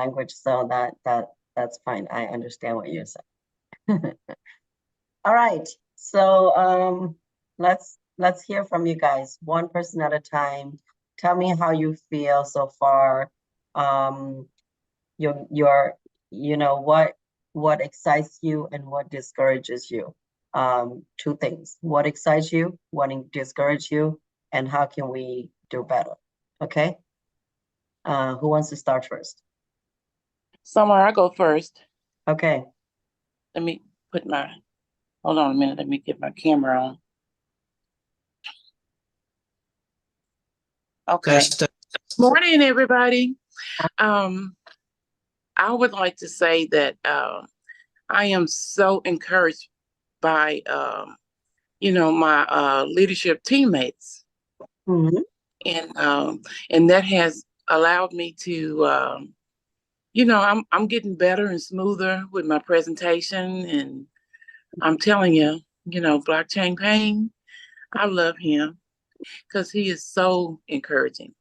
language, so that's fine. I understand what you're saying. All right, so let's hear from you guys, one person at a time. Tell me how you feel so far. Your you know what excites you and what discourages you. Two things: what excites you, what discourages you, and how can we do better? Okay. Who wants to start first? Summer, I go first. Okay. Let me put hold on a minute. Let me get my camera on. Okay. Morning, everybody. I would like to say that I am so encouraged by my leadership teammates, and that has allowed me to I'm getting better and smoother with my presentation, and I'm telling you, Blockchain Payne, I love him because he is so encouraging.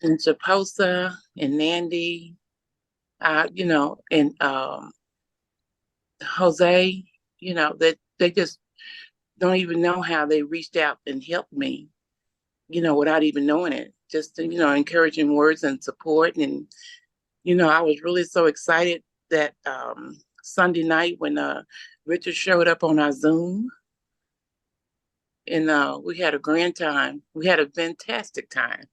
And Chaposa and Nandy, and Jose, that they just don't even know how they reached out and helped me, without even knowing it. Just, encouraging words and support. And, I was really so excited that Sunday night when Richard showed up on our Zoom. And we had a grand time. We had a fantastic time.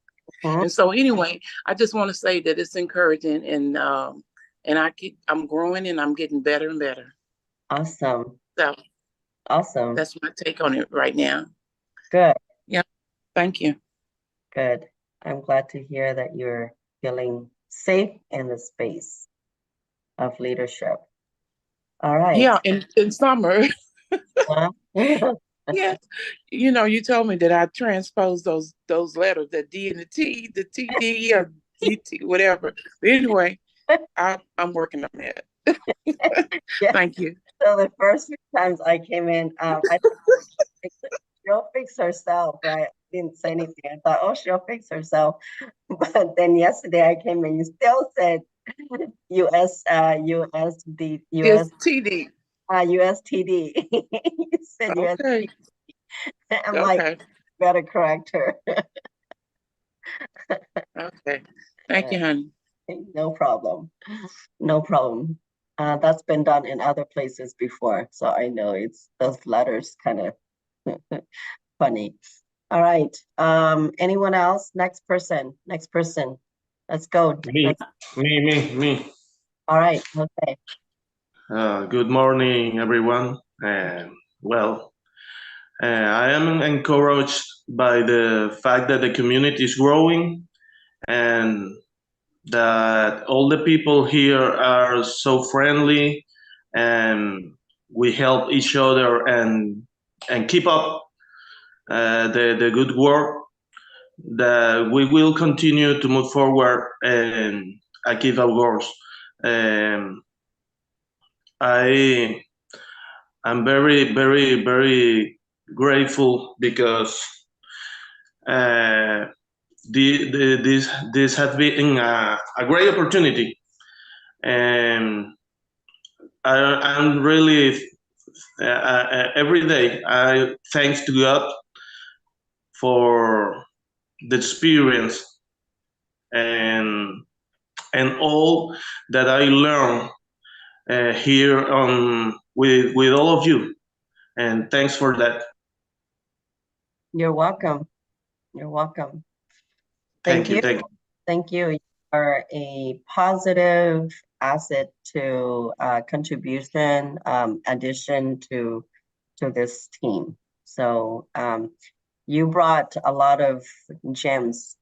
And so anyway, I just want to say that it's encouraging, and I'm growing and I'm getting better and better. Awesome. So awesome. That's my take on it right now. Good. Yeah. Thank you. Good. I'm glad to hear that you're feeling safe in the space of leadership. All right. Yeah, in summer. Yeah. You told me that I transposed those letters, the D and the T, the TD or DT, whatever. But anyway, I'm working on that. Yeah. Thank you. So the first few times I came in, I she'll fix herself, right? I didn't say anything. I thought, oh, she'll fix herself. But then yesterday I came in, you still said USTD. You said okay. I'm like, better correct her. Okay. Thank you, honey. No problem. No problem. That's been done in other places before, so I know it's those letters kind of funny. All right. Anyone else? Next person. Let's go. Me. All right. Okay. Good morning, everyone. Well, I am encouraged by the fact that the community is growing and that all the people here are so friendly, and we help each other and keep up the good work, that we will continue to move forward and achieve our goals. I'm very, very, very grateful because this has been a great opportunity, and I'm really every day I thanks to God for the experience and all that I learned here with all of you, and thanks for that. You're welcome. You're welcome. Thank you. Thank you. You are a positive asset to contribution, addition to this team. So you brought a lot of gems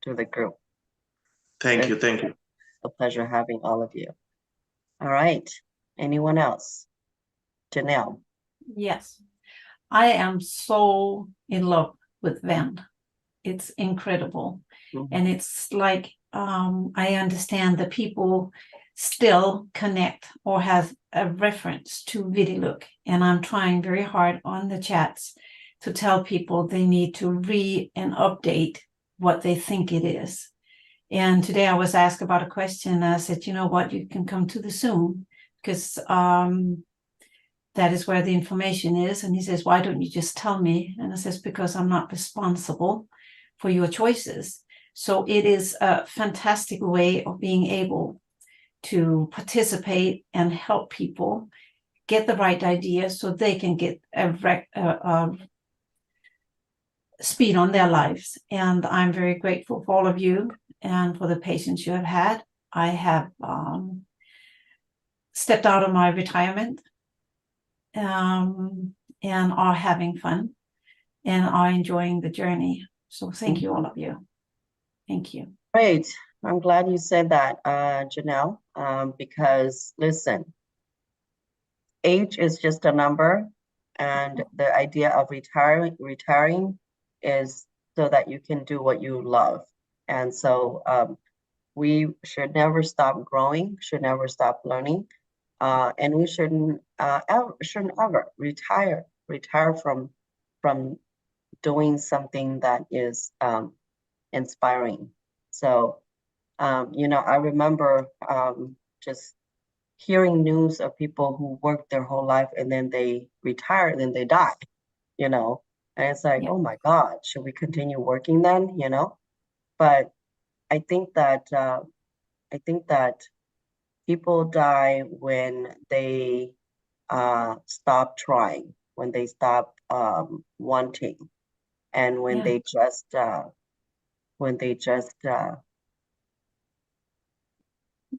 to the group. Thank you. It's a pleasure having all of you. All right. Anyone else? Janelle. Yes. I am so in love with V.E.N.D. It's incredible. And it's like, I understand that people still connect or have a reference to VidiLook. And I'm trying very hard on the chats to tell people they need to and update what they think it is. And today I was asked about a question, and I said, you know what, you can come to the Zoom, because that is where the information is. And he says, why don't you just tell me? And I says, because I'm not responsible for your choices. So it is a fantastic way of being able to participate and help people get the right idea so they can get a speed on their lives. And I'm very grateful for all of you and for the patience you have had. I have stepped out of my retirement and are having fun and are enjoying the journey. So thank you, all of you. Thank you. Great. I'm glad you said that, Janelle, because listen, age is just a number, and the idea of retiring is so that you can do what you love. And so we should never stop growing, should never stop learning, and we shouldn't ever retire from doing something that is inspiring. So I remember just hearing news of people who worked their whole life and then they retire and then they die, and it's like, Yeah. oh my God, should we continue working then? But I think that people die when they stop trying, when they stop wanting, and when Yeah. they just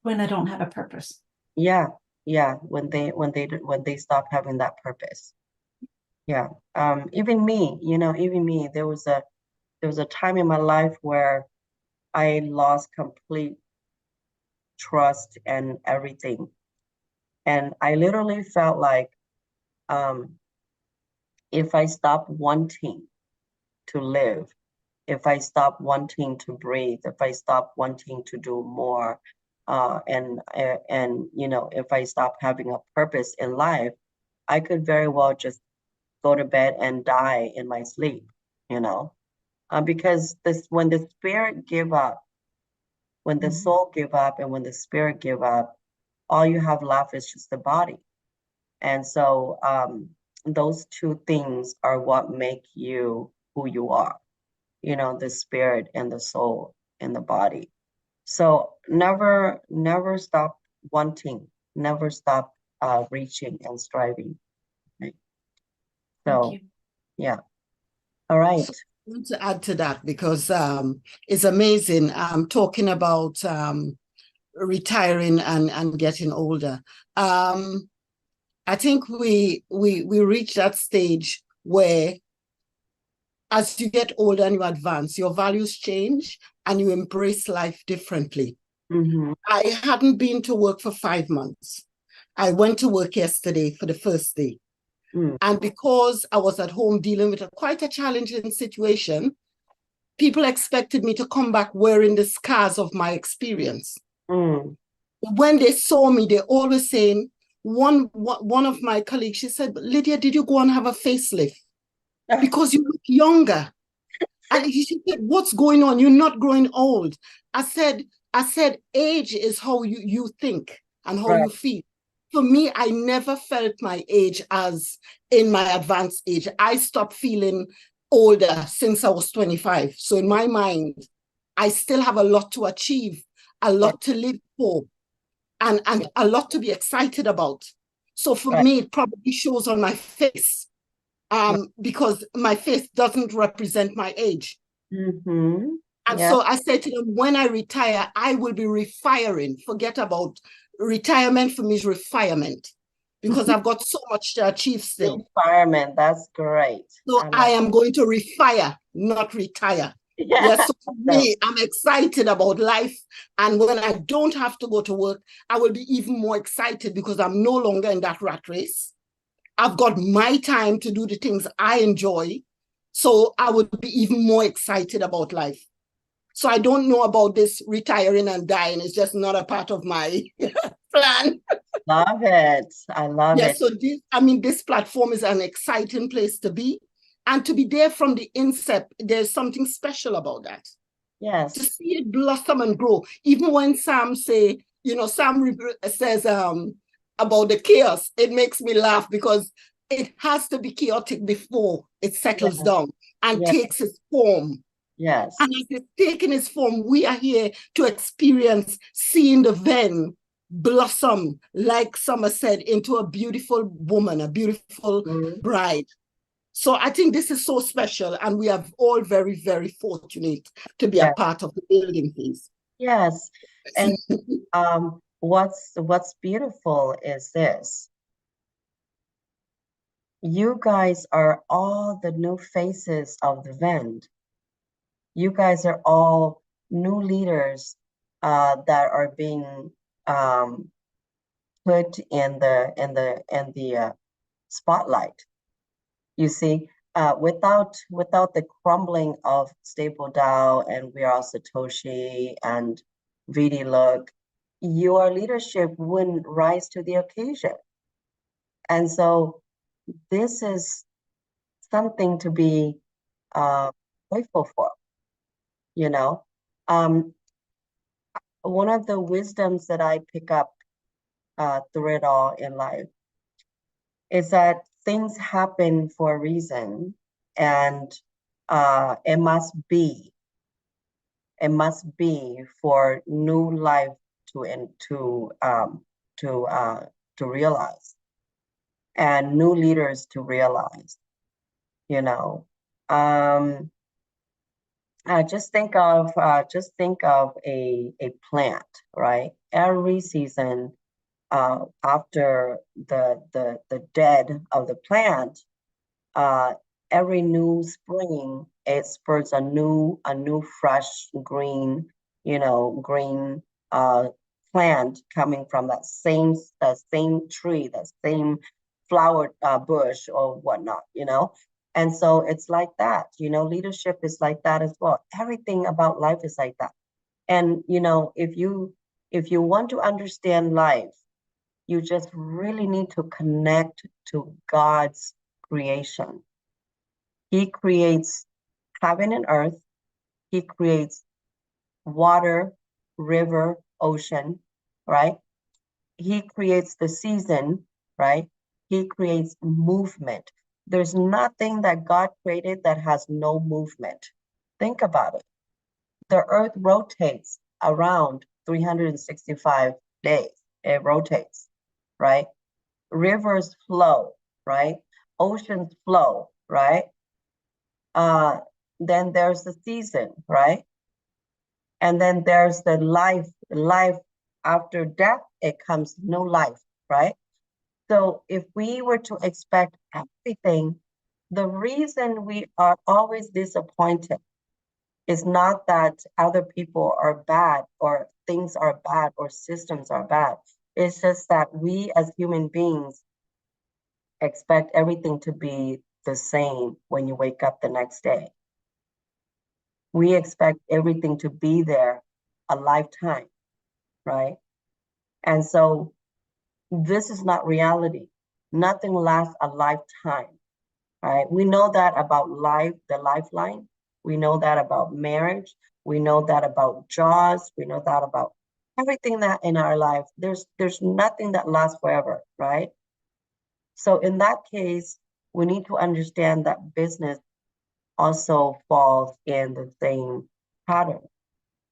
when I don't have a purpose. yeah, when they stop having that purpose. Yeah. Even me, there was a time in my life where I lost complete trust and everything. And I literally felt like if I stop wanting to live, if I stop wanting to breathe, if I stop wanting to do more, and if I stop having a purpose in life, I could very well just go to bed and die in my sleep, because when the spirit give up, when the soul give up, and when the spirit give up, all you have left is just the body. And so those two things are what make you who you are, the spirit and the soul and the body. So never stop wanting, never stop reaching and striving. Right? Thank So you. yeah. All right. So I want to add to that because it's amazing talking about retiring and getting older. I think we reach that stage where as you get older and you advance, your values change and you embrace life differently. Mm-hmm. I hadn't been to work for 5 months. I went to work yesterday for the first day. And because I was at home dealing with quite a challenging situation, people expected me to come back wearing the scars of my experience. When they saw me, they always saying, one of my colleagues, she said, Lydia, did you go and have a facelift? Because you look younger. And she said, what's going on? You're not growing old. I said, age is how you think and how you feel. For me, I never felt my age as in my advanced age. I stopped feeling older since I was 25. So in my mind, I still have a lot to achieve, a lot to live for, and a lot to be excited about. So for me, it probably shows on my face because my face doesn't represent my age. And so I said to them, when I retire, I will be refiring. Forget about retirement. For me is refinement because I've got so much to achieve still. Refinement, that's great. So I am going to refire, not retire. Yes, so for me, I'm excited about life. And when I don't have to go to work, I will be even more excited because I'm no longer in that rat race. I've got my time to do the things I enjoy. So I would be even more excited about life. So I don't know about this retiring and dying. It's just not a part of my plan. Love it. I love it. So this platform is an exciting place to be. And to be there from the incept, there's something special about that. To Yes. see it blossom and grow. Even when Sam say, Sam says about the chaos, it makes me laugh because it has to be chaotic before it settles Yes. down and Yes. takes its form. Yes. And as it's taking its form, we are here to experience seeing the V.E.N. blossom, like Summer said, into a beautiful woman, a beautiful bride. So I think this is so special, and we are all very, very fortunate to be a Yes. part of the building phase. Yes. And what's beautiful is this. You guys are all the new faces of the V.E.N.D. You guys are all new leaders that are being put in the spotlight. You see, without the crumbling of Staple Dow and We Are Satoshi and V.E.N.D Look, your leadership wouldn't rise to the occasion. And so this is something to be grateful for, you know. One of the wisdoms that I pick up through it all in life is that things happen for a reason, and it must be for new life to realize, and new leaders to realize, you know. Just think of a plant, right? Every season, after the dead of the plant, every new spring it spurs a new fresh green, green plant coming from that same tree, that same flower bush or whatnot, And so it's like that, leadership is like that as well. Everything about life is like that. And if you want to understand life, you just really need to connect to God's creation. He creates heaven and earth. He creates water, river, ocean, right? He creates the season, right? He creates movement. There's nothing that God created that has no movement. Think about it. The earth rotates around 365 days. It rotates, right? Rivers flow, right? Oceans flow, right? Then there's the season, right? And then there's the life after death, it comes no life, right? So if we were to expect everything, the reason we are always disappointed is not that other people are bad or things are bad or systems are bad. It's just that we as human beings expect everything to be the same when you wake up the next day. We expect everything to be there a lifetime, right? And so this is not reality. Nothing lasts a lifetime, right? We know that about life, the lifeline. We know that about marriage. We know that about jobs. We know that about everything that in our life. There's nothing that lasts forever, right? So in that case, we need to understand that business also falls in the same pattern.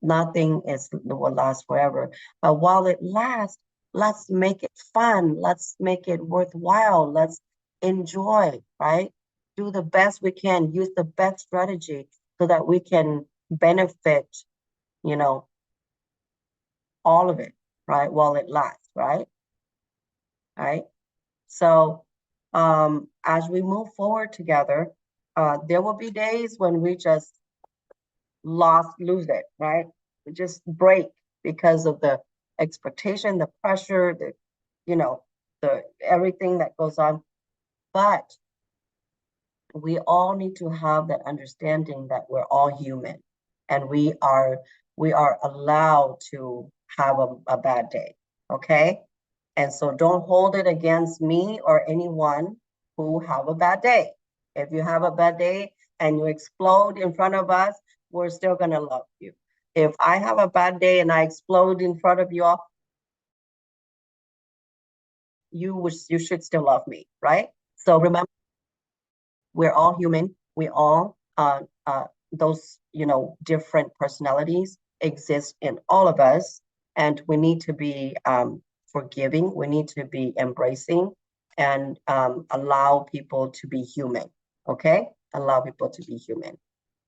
Nothing will last forever. But while it lasts, let's make it fun. Let's make it worthwhile. Let's enjoy, right? Do the best we can. Use the best strategy so that we can benefit, all of it, right? While it lasts, right? Right? So as we move forward together, there will be days when we just lose it, right? We just break because of the expectation, the pressure, the everything that goes on. But we all need to have that understanding that we're all human, and we are allowed to have a bad day, okay? And so don't hold it against me or anyone who have a bad day. If you have a bad day and you explode in front of us, we're still gonna love you. If I have a bad day and I explode in front of you all, you should still love me, right? So remember, we're all human. We all those different personalities exist in all of us, and we need to be forgiving. We need to be embracing and allow people to be human. Okay, allow people to be human.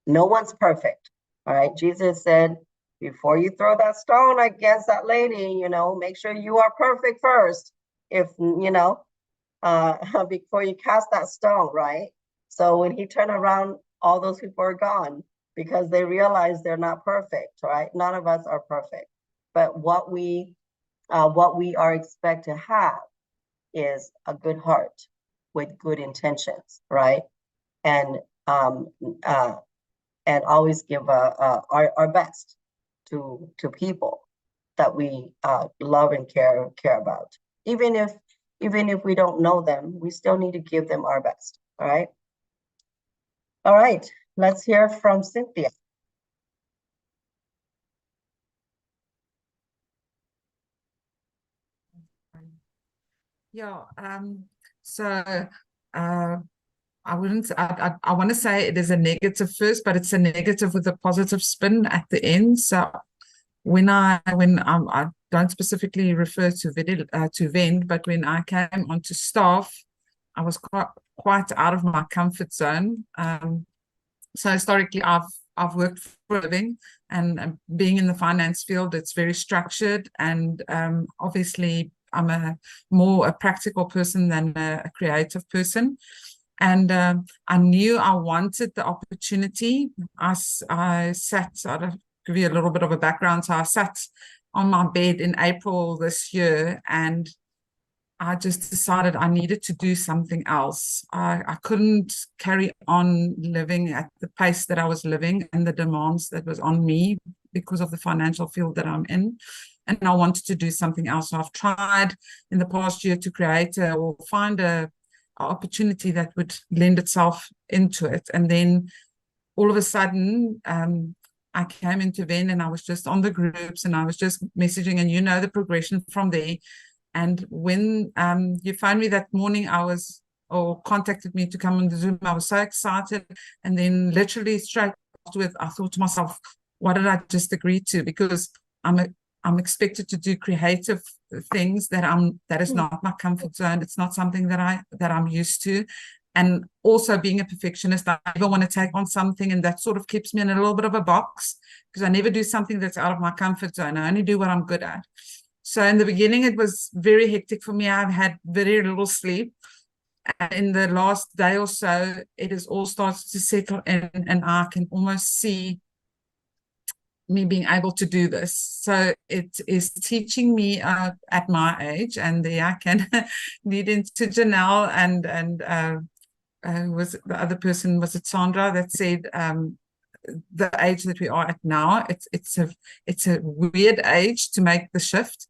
No one's perfect. All right, Jesus said, before you throw that stone against that lady, make sure you are perfect first. If before you cast that stone, right? So when he turned around, all those people are gone because they realize they're not perfect, right? None of us are perfect. But what we are expected to have is a good heart with good intentions, right? And always give our best to people that we love and care about. Even if we don't know them, we still need to give them our best. All right. All right. Let's hear from Cynthia. Yeah. So I wouldn't. I want to say it is a negative first, but it's a negative with a positive spin at the end. So when I don't specifically refer to VEND, but when I came onto staff, I was quite out of my comfort zone. So historically, I've worked for a living, and being in the finance field, it's very structured, and obviously I'm more a practical person than a creative person. And I knew I wanted the opportunity. I sat, I'll give you a little bit of a background. So I sat on my bed in April this year, and I just decided I needed to do something else. I couldn't carry on living at the pace that I was living and the demands that was on me because of the financial field that I'm in. And I wanted to do something else. So I've tried in the past year to create or find a opportunity that would lend itself into it. And then all of a sudden, I came into VEN, and I was just on the groups, and I was just messaging, and the progression from there. And when you phoned me that morning, or contacted me to come on the Zoom, I was so excited. And then literally straight afterwards, I thought to myself, what did I just agree to? Because I'm expected to do creative things that is not my comfort zone. It's not something that I'm used to. And also being a perfectionist, I never want to take on something, and that sort of keeps me in a little bit of a box, because I never do something that's out of my comfort zone. I only do what I'm good at. So in the beginning, it was very hectic for me. I've had very little sleep. And in the last day or so, it has all started to settle in, and I can almost see me being able to do this. So it is teaching me at my age, and there I can lead into Janelle and was the other person, was it Sandra, that said the age that we are at now, it's a weird age to make the shift,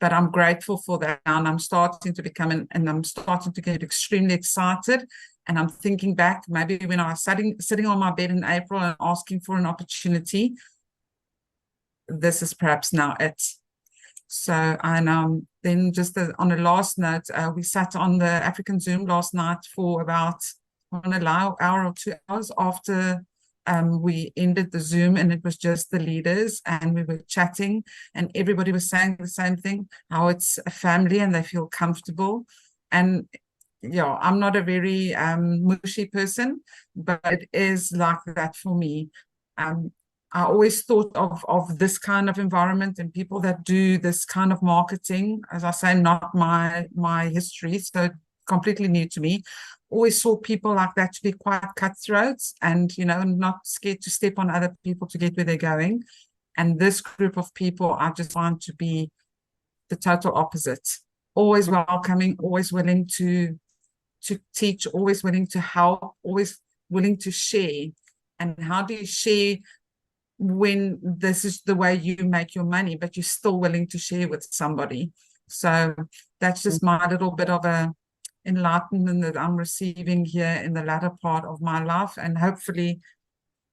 but I'm grateful for that, and I'm starting to become and I'm starting to get extremely excited. And I'm thinking back, maybe when I was sitting on my bed in April and asking for an opportunity, this is perhaps now it. So, and then just on a last note, we sat on the African Zoom last night for about an hour or 2 hours after we ended the Zoom, and it was just the leaders, and we were chatting, and everybody was saying the same thing, how it's a family and they feel comfortable. And yeah, I'm not a very mushy person, but it is like that for me. I always thought of this kind of environment and people that do this kind of marketing, as I say, not my history, so completely new to me. Always saw people like that to be quite cutthroat and, not scared to step on other people to get where they're going. And this group of people, I just find to be the total opposite. Always welcoming, always willing to teach, always willing to help, always willing to share. And how do you share when this is the way you make your money, but you're still willing to share with somebody? So that's just my little bit of a enlightenment that I'm receiving here in the latter part of my life, and hopefully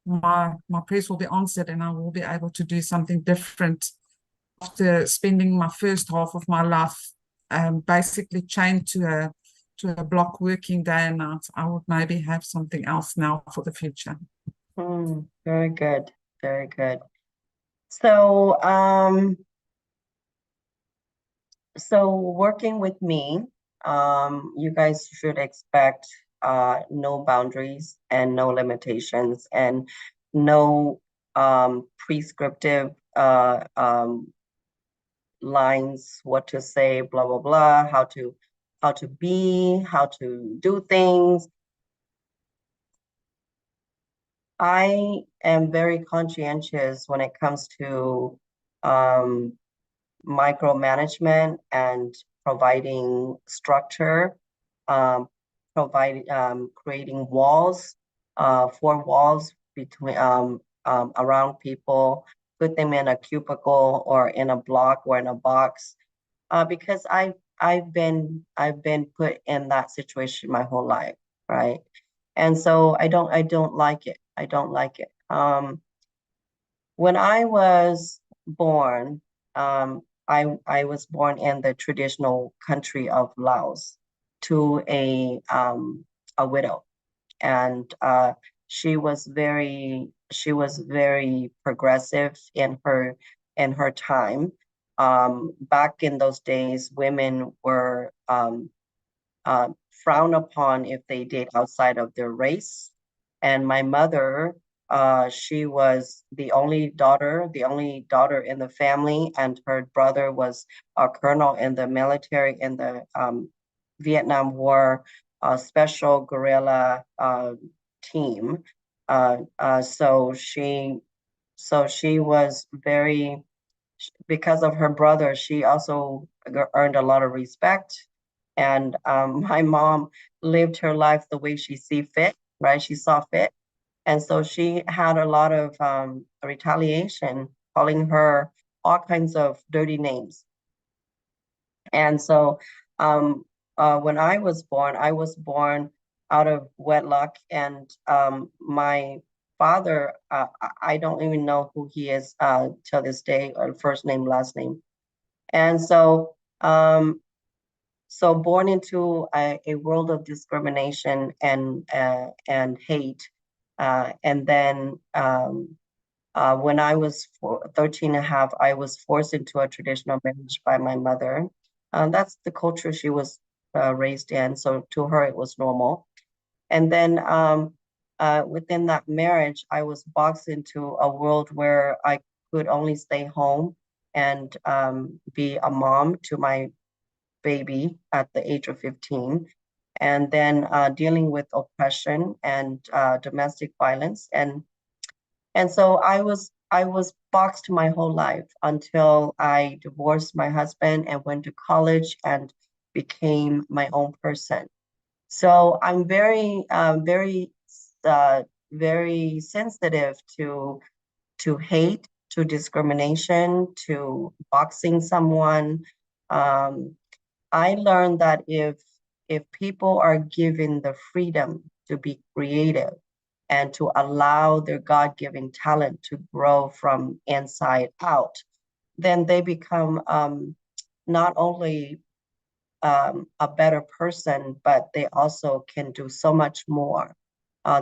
my prayers will be answered and I will be able to do something different after spending my first half of my life basically chained to a block working day and night. I would maybe have something else now for the future. Very good. Very good. So, so working with me, you guys should expect no boundaries and no limitations and no prescriptive lines, what to say, blah blah blah, how to be, how to do things. I am very conscientious when it comes to micromanagement and providing structure, creating walls, 4 walls between around people, put them in a cubicle or in a block or in a box, because I've been put in that situation my whole life, right? And so I don't like it. I don't like it. When I was born, I was born in the traditional country of Laos to a widow, and she was very progressive in her time. Back in those days, women were frowned upon if they did outside of their race. And my mother, she was the only daughter in the family, and her brother was a colonel in the military in the Vietnam War special guerrilla team. So she was very, because of her brother, she also earned a lot of respect. And my mom lived her life the way she see fit, right? She saw fit. And so she had a lot of retaliation, calling her all kinds of dirty names. And so when I was born out of wedlock, and my father, I don't even know who he is till this day, or first name, last name. And so so born into a world of discrimination and hate. And then when I was 13 and a half, I was forced into a traditional marriage by my mother. That's the culture she was raised in. So to her, it was normal. And then within that marriage, I was boxed into a world where I could only stay home and be a mom to my baby at the age of 15, and then dealing with oppression and domestic violence. And so I was boxed my whole life until I divorced my husband and went to college and became my own person. So I'm very very sensitive to hate, to discrimination, to boxing someone. I learned that if people are given the freedom to be creative and to allow their God-given talent to grow from inside out, then they become not only a better person, but they also can do so much more.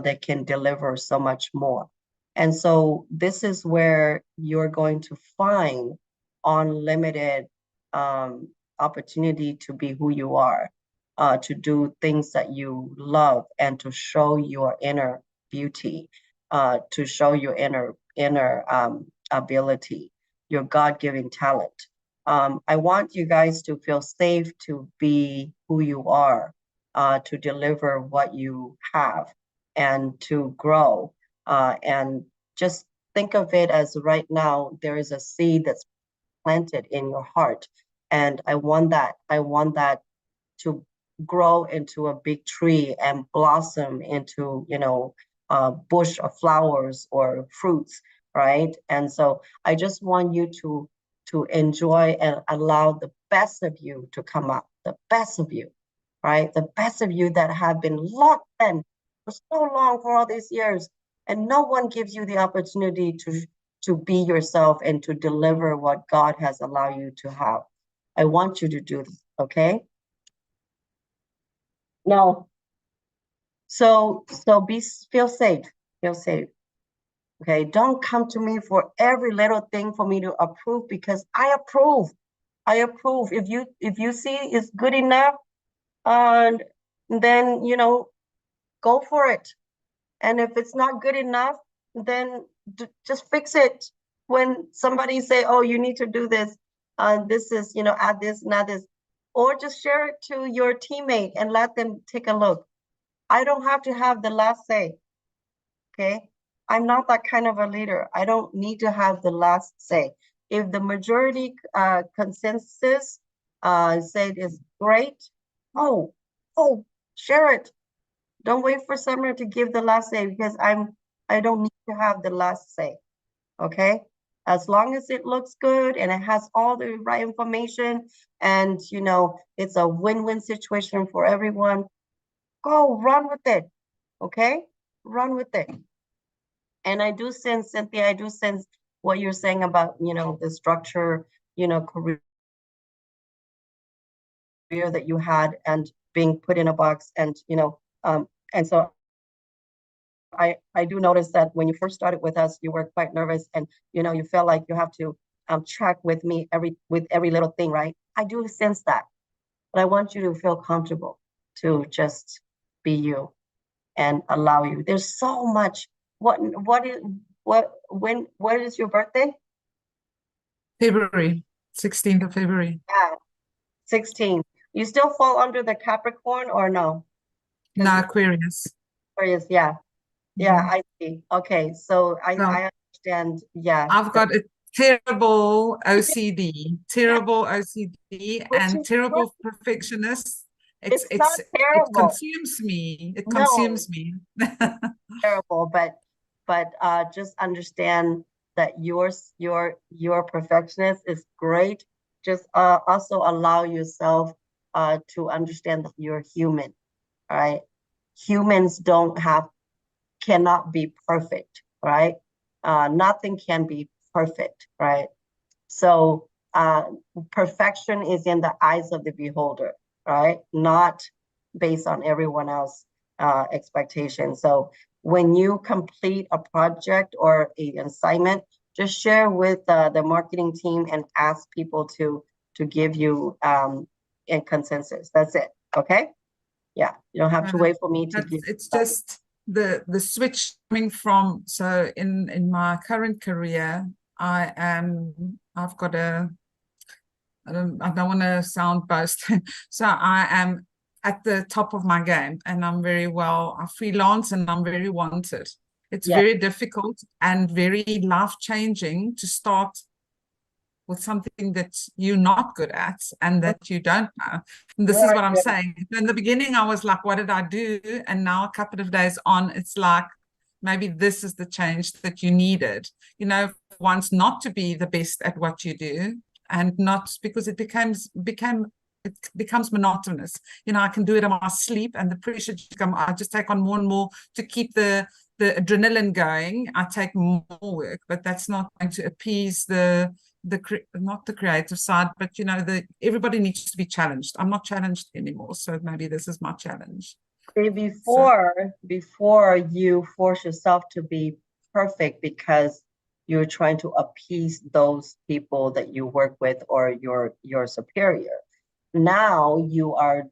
They can deliver so much more. And so this is where you're going to find unlimited opportunity to be who you are, to do things that you love, and to show your inner beauty, to show your inner ability, your God-given talent. I want you guys to feel safe to be who you are, to deliver what you have, and to grow. And just think of it as right now, there is a seed that's planted in your heart. And I want that to grow into a big tree and blossom into, a bush of flowers or fruits, right? And so I just want you to enjoy and allow the best of you to come out, the best of you, right? The best of you that have been locked in for so long, for all these years. and no one gives you the opportunity to be yourself and to deliver what God has allowed you to have. I want you to do this, okay? No. So feel safe. Feel safe. Okay. Don't come to me for every little thing for me to approve, because I approve. I approve. If you see it's good enough, then go for it. And if it's not good enough, then just fix it. When somebody say, oh, you need to do this, this is, add this, not this, or just share it to your teammate and let them take a look. I don't have to have the last say, okay? I'm not that kind of a leader. I don't need to have the last say. If the majority consensus said is great, oh, share it. Don't wait for Summer to give the last say, because I don't need to have the last say. Okay? As long as it looks good and it has all the right information, and it's a win-win situation for everyone, go run with it. Okay? Run with it. And I do sense, Cynthia, I do sense what you're saying about the structure, career that you had, and being put in a box, and and so I do notice that when you first started with us, you were quite nervous, and you felt like you have to track with me with every little thing, right? I do sense that, but I want you to feel comfortable to just be you and allow you. There's so much. When is your birthday? February, 16th of February. Yeah, 16. You still fall under the Capricorn or no? No, Aquarius. Aquarius, yeah. Yeah, I see. Okay, so I understand. Yeah. I've got a terrible OCD, and terrible perfectionist. It's not It terrible. consumes me. It No. consumes me. Terrible, but just understand that your perfectionist is great. Just also allow yourself to understand that you're human, right? Humans cannot be perfect, right? Nothing can be perfect, right? So perfection is in the eyes of the beholder, right? Not based on everyone else expectations. So when you complete a project or an assignment, just share with the marketing team and ask people to give you a consensus. That's it. Okay. Yeah. You don't have to wait for me to give. It's just the switch coming from, so in my current career, I've got I don't want to sound boasting. So I am at the top of my game, and I freelance, and I'm very wanted. It's very difficult and very life-changing to start with something that you're not good at and that you don't know. And this is what I'm saying. In the beginning, I was like, what did I do? And now a couple of days on, it's like, maybe this is the change that you needed. Once not to be the best at what you do, and not because it becomes monotonous. I can do it in my sleep, and the pressure I just take on more and more to keep the adrenaline going. I take more work, but that's not going to appease not the creative side, but everybody needs to be challenged. I'm not challenged anymore, so maybe this is my challenge. Before you force yourself to be perfect because you're trying to appease those people that you work with or your superior. Now you are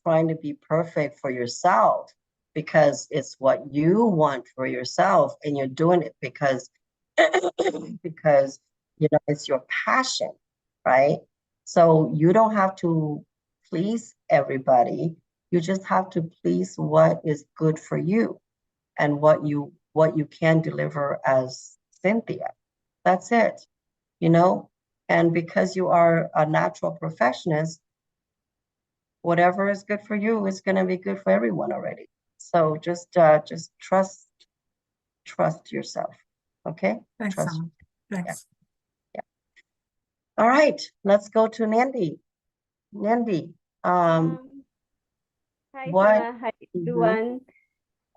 trying to be perfect for yourself because it's what you want for yourself, and you're doing it because it's your passion, right? So you don't have to please everybody. You just have to please what is good for you and what you can deliver as Cynthia. That's it, and because you are a natural perfectionist, whatever is good for you is going to be good for everyone already. So just trust yourself. Okay. Thanks, Sam. Thanks. Yeah. All right, let's go to Nandi. Nandi, Hi, what? Sana. Hi, everyone.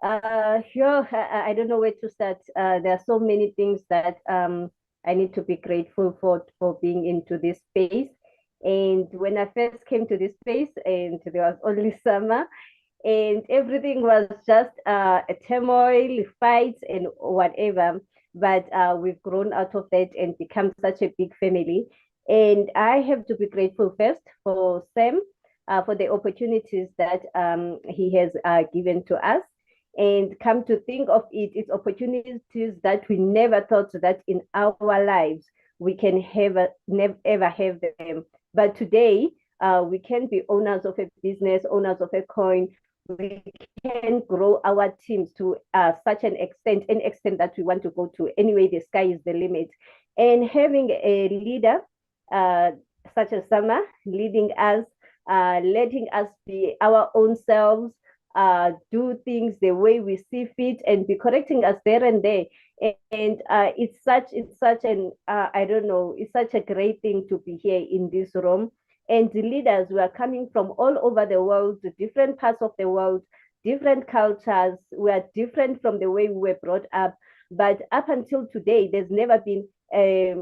Sure. I don't know where to start. There are so many things that I need to be grateful for being into this space. And when I first came to this space, and there was only summer, and everything was just a turmoil, fights, and whatever. But we've grown out of that and become such a big family. And I have to be grateful first for Sam, for the opportunities that he has given to us. And come to think of it, it's opportunities that we never thought that in our lives we can never ever have them. But today, we can be owners of a business, owners of a coin. We can grow our teams to such an extent that we want to go to. Anyway, the sky is the limit. And having a leader such as Summer leading us, letting us be our own selves, do things the way we see fit, and be correcting us there and there. And it's such an I don't know, it's such a great thing to be here in this room. And the leaders were coming from all over the world, different parts of the world, different cultures. We are different from the way we were brought up. But up until today, there's never been a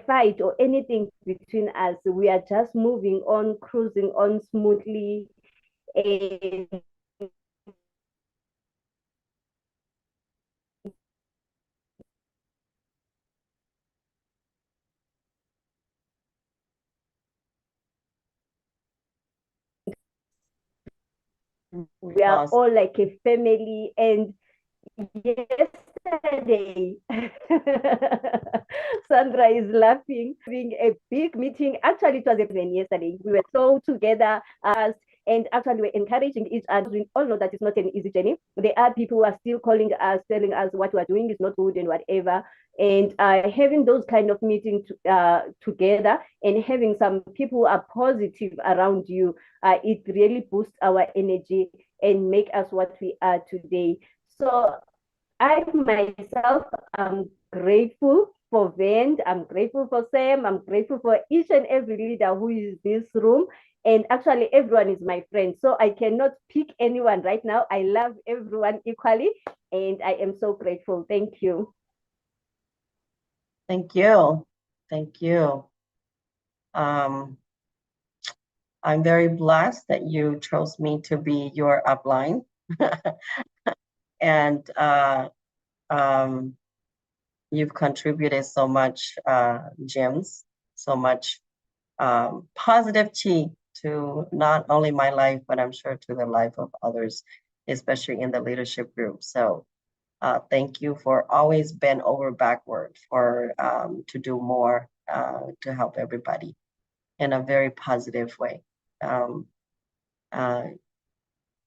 fight or anything between us. We are just moving on, cruising on smoothly. And we are all like a family. And yesterday, Sandra is laughing, having a big meeting. Actually, it was even yesterday. We were so together as and actually we're encouraging each other. We all know that it's not an easy journey. There are people who are still calling us, telling us what we're doing is not good and whatever. And having those kind of meetings together and having some people who are positive around you, it really boosts our energy and make us what we are today. So I myself am grateful for V.E.N.D. I'm grateful for Sam. I'm grateful for each and every leader who is in this room. And actually, everyone is my friend. So I cannot pick anyone right now. I love everyone equally. And I am so grateful. Thank you. Thank you. Thank you. I'm very blessed that you chose me to be your upline. And you've contributed so much gems, so much positive chi to not only my life, but I'm sure to the life of others, especially in the leadership group. So thank you for always bend over backward for to do more to help everybody in a very positive way.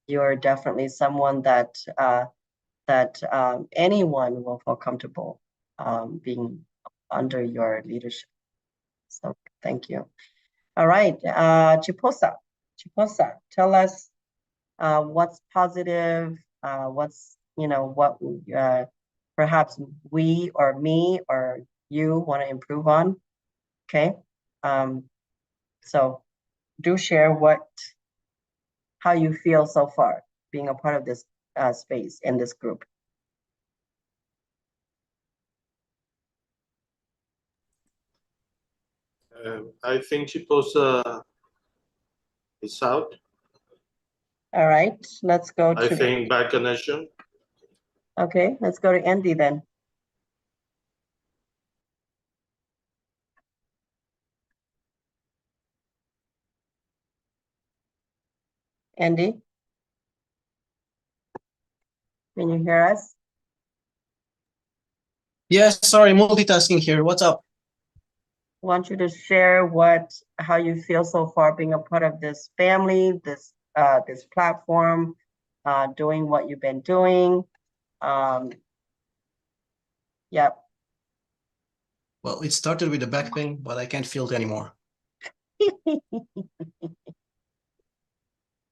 You're definitely someone that anyone will feel comfortable being under your leadership. So thank you. All right, Chiposa, tell us what's positive, what's, what perhaps we or me or you want to improve on, okay? So do share how you feel so far being a part of this space in this group. I think Chiposa is out. All right, let's go to. I think bad connection. Okay, let's go to Andy then. Andy, can you hear us? Yes, sorry, multitasking here. What's up? I want you to share how you feel so far being a part of this family, this platform, doing what you've been doing. Yep. Well, it started with the back pain, but I can't feel it anymore.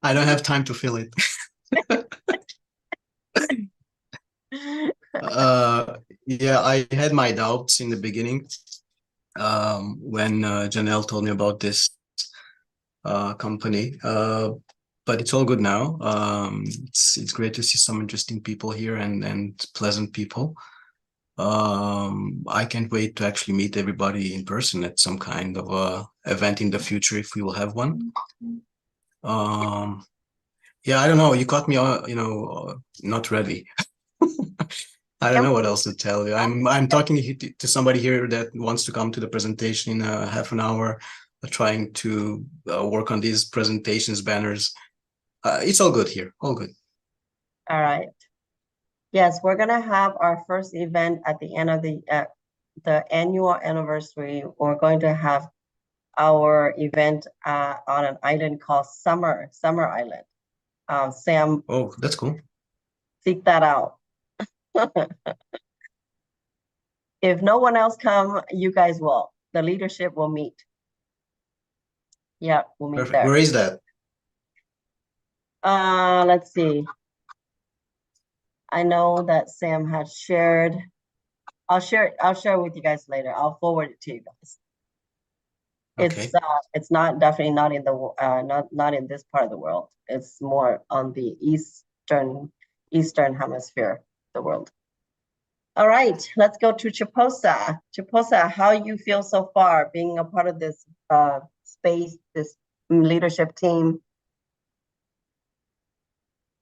I don't have time to feel it. Yeah, I had my doubts in the beginning when Janelle told me about this company. but it's all good now. It's great to see some interesting people here and pleasant people. I can't wait to actually meet everybody in person at some kind of event in the future if we will have one. Yeah, I don't know. You caught me, not ready. I don't know what else to tell you. I'm talking to somebody here that wants to come to the presentation in half an hour, trying to work on these presentations, banners. It's all good here. All good. All right. Yes, we're gonna have our first event at the end of the annual anniversary. We're going to have our event on an island called Summer Island. Sam, Oh, that's cool. seek that out. If no one else come, you guys will. The leadership will meet. Yeah, we'll meet Perfect. there. Where is that? Let's see. I know that Sam has shared. I'll share it with you guys later. I'll forward it to you guys. Okay. It's definitely not in the not in this part of the world. It's more on the eastern hemisphere of the world. All right, let's go to Chiposa. Chiposa, how you feel so far being a part of this space, this leadership team?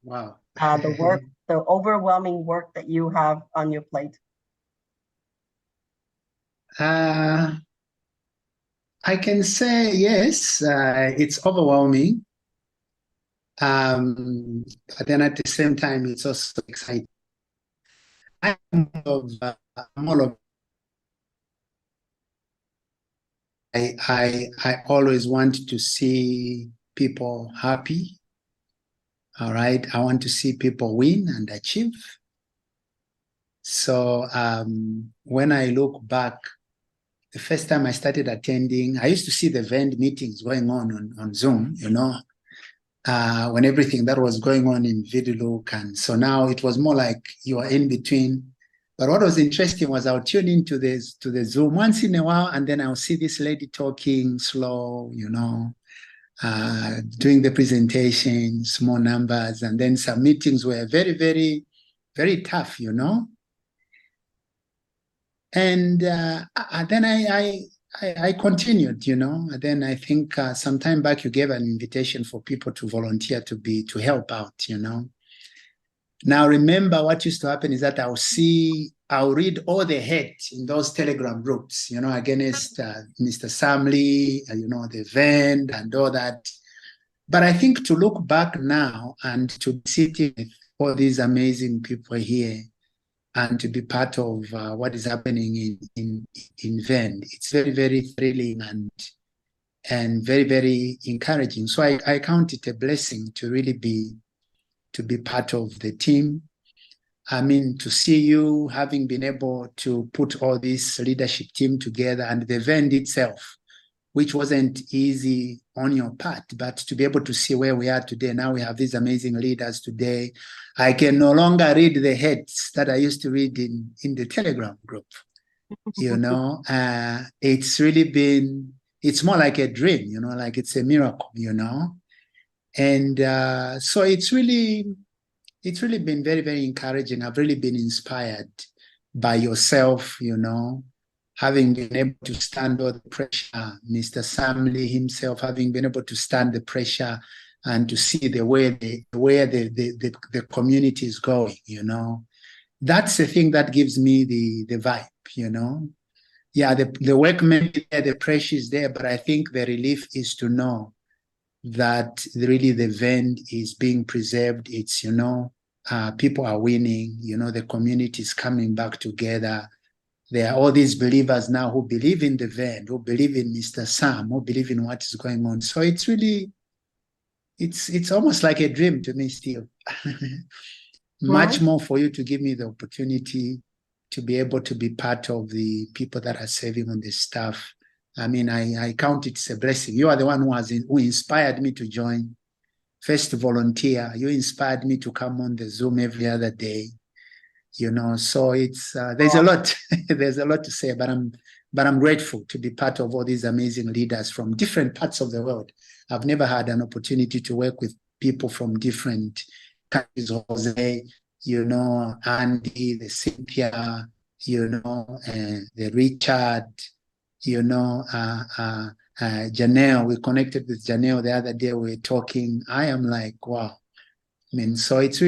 Wow. The overwhelming work that you have on your plate. I can say yes, it's overwhelming. But then at the same time, it's also exciting. I'm all of I always want to see people happy. All right. I want to see people win and achieve. So when I look back, the first time I started attending, I used to see the VEND meetings going on Zoom, when everything that was going on in VideoLook. And so now it was more like you are in between. But what was interesting was I'll tune into the Zoom once in a while, and then I'll see this lady talking slow, doing the presentation, small numbers, and then some meetings were very, very, very tough, And then I continued, and then I think some time back you gave an invitation for people to volunteer to help out, Now remember what used to happen is that I'll read all the hate in those Telegram groups, against Mr. Samley, the VEND and all that. But I think to look back now and to be sitting with all these amazing people here and to be part of what is happening in V.E.N.D, it's very, very thrilling and very, very encouraging. So I count it a blessing to really be part of the team. I mean, to see you having been able to put all this leadership team together and the V.E.N.D itself, which wasn't easy on your part, but to be able to see where we are today. Now we have these amazing leaders today. I can no longer read the heads that I used to read in the Telegram group. It's really been, it's more like a dream, like it's a miracle, And so it's really been very, very encouraging. I've really been inspired by yourself, having been able to stand all the pressure, Mr. Samley himself having been able to stand the pressure and to see the way the community is going, That's the thing that gives me the vibe, Yeah, the work may be there, the pressure is there, but I think the relief is to know that really the V.E.N.D is being preserved. It's, people are winning, the community is coming back together. There are all these believers now who believe in the V.E.N.D, who believe in Mr. Sam, who believe in what is going on. So it's really, it's almost like a dream to me still. Much more for you to give me the opportunity to be able to be part of the people that are serving on this staff. I mean, I count it as a blessing. You are the one who inspired me to join. First volunteer, you inspired me to come on the Zoom every other day. So it's there's a lot there's a lot to say, but I'm grateful to be part of all these amazing leaders from different parts of the world. I've never had an opportunity to work with people from different countries, Jose, Andy, the Cynthia, the Richard, Janelle. We connected with Janelle the other day. We were talking. I am like, wow. I mean, so it's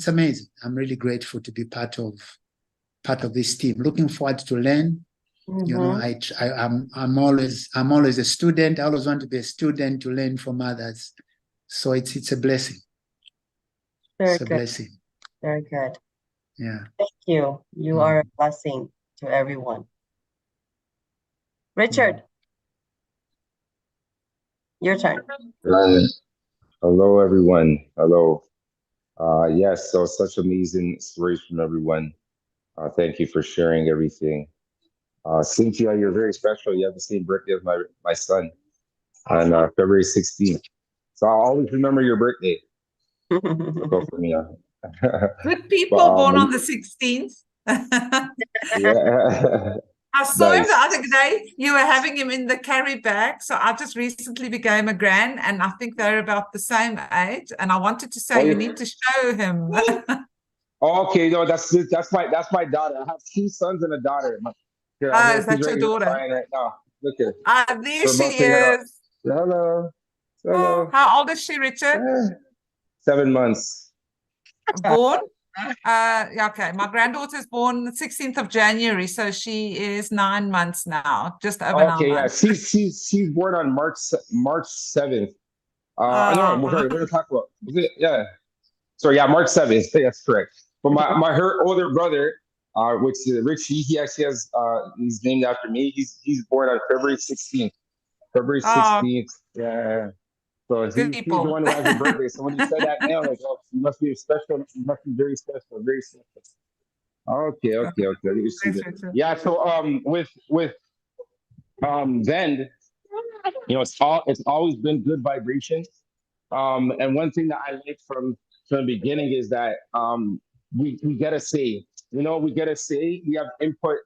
amazing. I'm really grateful to be part of this team. Looking forward to learn. I'm always a student. I always want to be a student to learn from others. So it's a blessing. Very it's a good. blessing. Very good. Yeah. Thank you. You are a blessing to everyone. Richard, your turn. Hello, everyone. Hello. Yes, so such amazing stories from everyone. Thank you for sharing everything. Cynthia, you're very special. You have the same birthday as my son on February 16th. So I'll always remember your birthday. Go for me. Good people born on the 16th. Yeah. I saw him Nice. the other day. You were having him in the carry bag. So I just recently became a gran, and I think they're about the same age. And I wanted to say you need to show him. Okay, no, that's my daughter. I have 2 sons and a daughter. Here, I know Is she's that right your here daughter? crying right now. Look at her. There We're she about to head up. is. Hello. Oh, Hello. how old is she, Richard? 7 months. Born? Yeah, okay. My granddaughter's born the 16th of January, so she is 9 months now, just over 9 Okay, yeah. months. She's born on March 7th. No, sorry, what are you talking about? Was it? Yeah. Sorry, yeah, March 7th. That's correct. But her older brother, which is Richie, he actually has he's named after me. He's born on February 16th. February 16th. Yeah. So Good he's the people. one who has a birthday. So when you said that name, I was like, oh, you must be special. You must be very special, very special. Okay. Yeah. So with V.E.N.D, it's always been good vibrations. And one thing that I like from the beginning is that we get a say. We get a say. We have input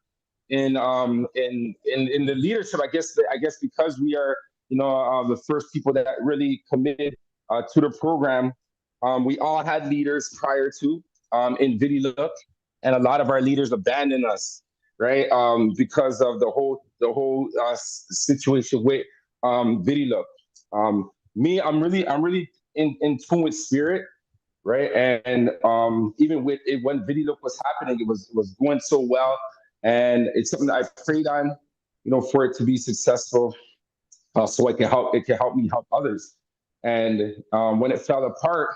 in the leadership. I guess because we are the first people that really committed to the program. We all had leaders prior to in VidiLook, and a lot of our leaders abandoned us, right? Because of the whole situation with VidiLook. Me, I'm really in tune with spirit, right? And even with it, when VidiLook was happening, it was going so well, and it's something that I prayed on, for it to be successful, so it can help me help others. And when it fell apart,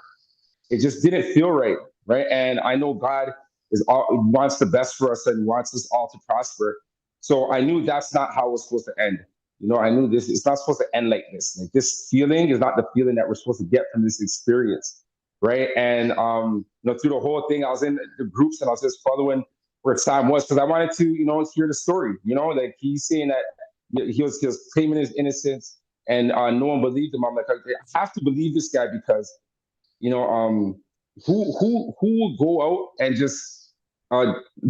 it just didn't feel right, right? And I know God wants the best for us and wants us all to prosper. So I knew that's not how it was supposed to end. I knew it's not supposed to end like this. Like, this feeling is not the feeling that we're supposed to get from this experience, right? And through the whole thing, I was in the groups and I was just following where Sam was, because I wanted to, hear the story. Like, he's saying that he was claiming his innocence, and no one believed him. I'm like, I have to believe this guy, because who will go out and just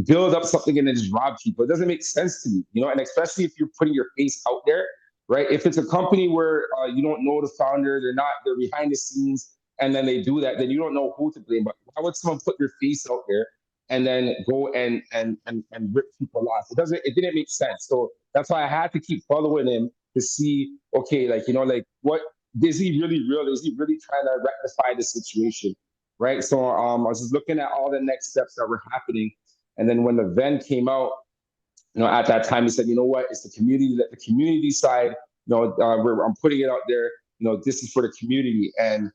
build up something and then just rob people? It doesn't make sense to me, and especially if you're putting your face out there, right? If it's a company where you don't know the founder, they're behind the scenes, and then they do that, then you don't know who to blame. But why would someone put their face out there and then go and rip people off? It didn't make sense. So that's why I had to keep following him to see, okay, what is he really real? Is he really trying to rectify the situation? Right. So I was just looking at all the next steps that were happening. And then when the V.E.N.D came out, at that time, he said, you know what, it's the community side, I'm putting it out there, this is for the community. And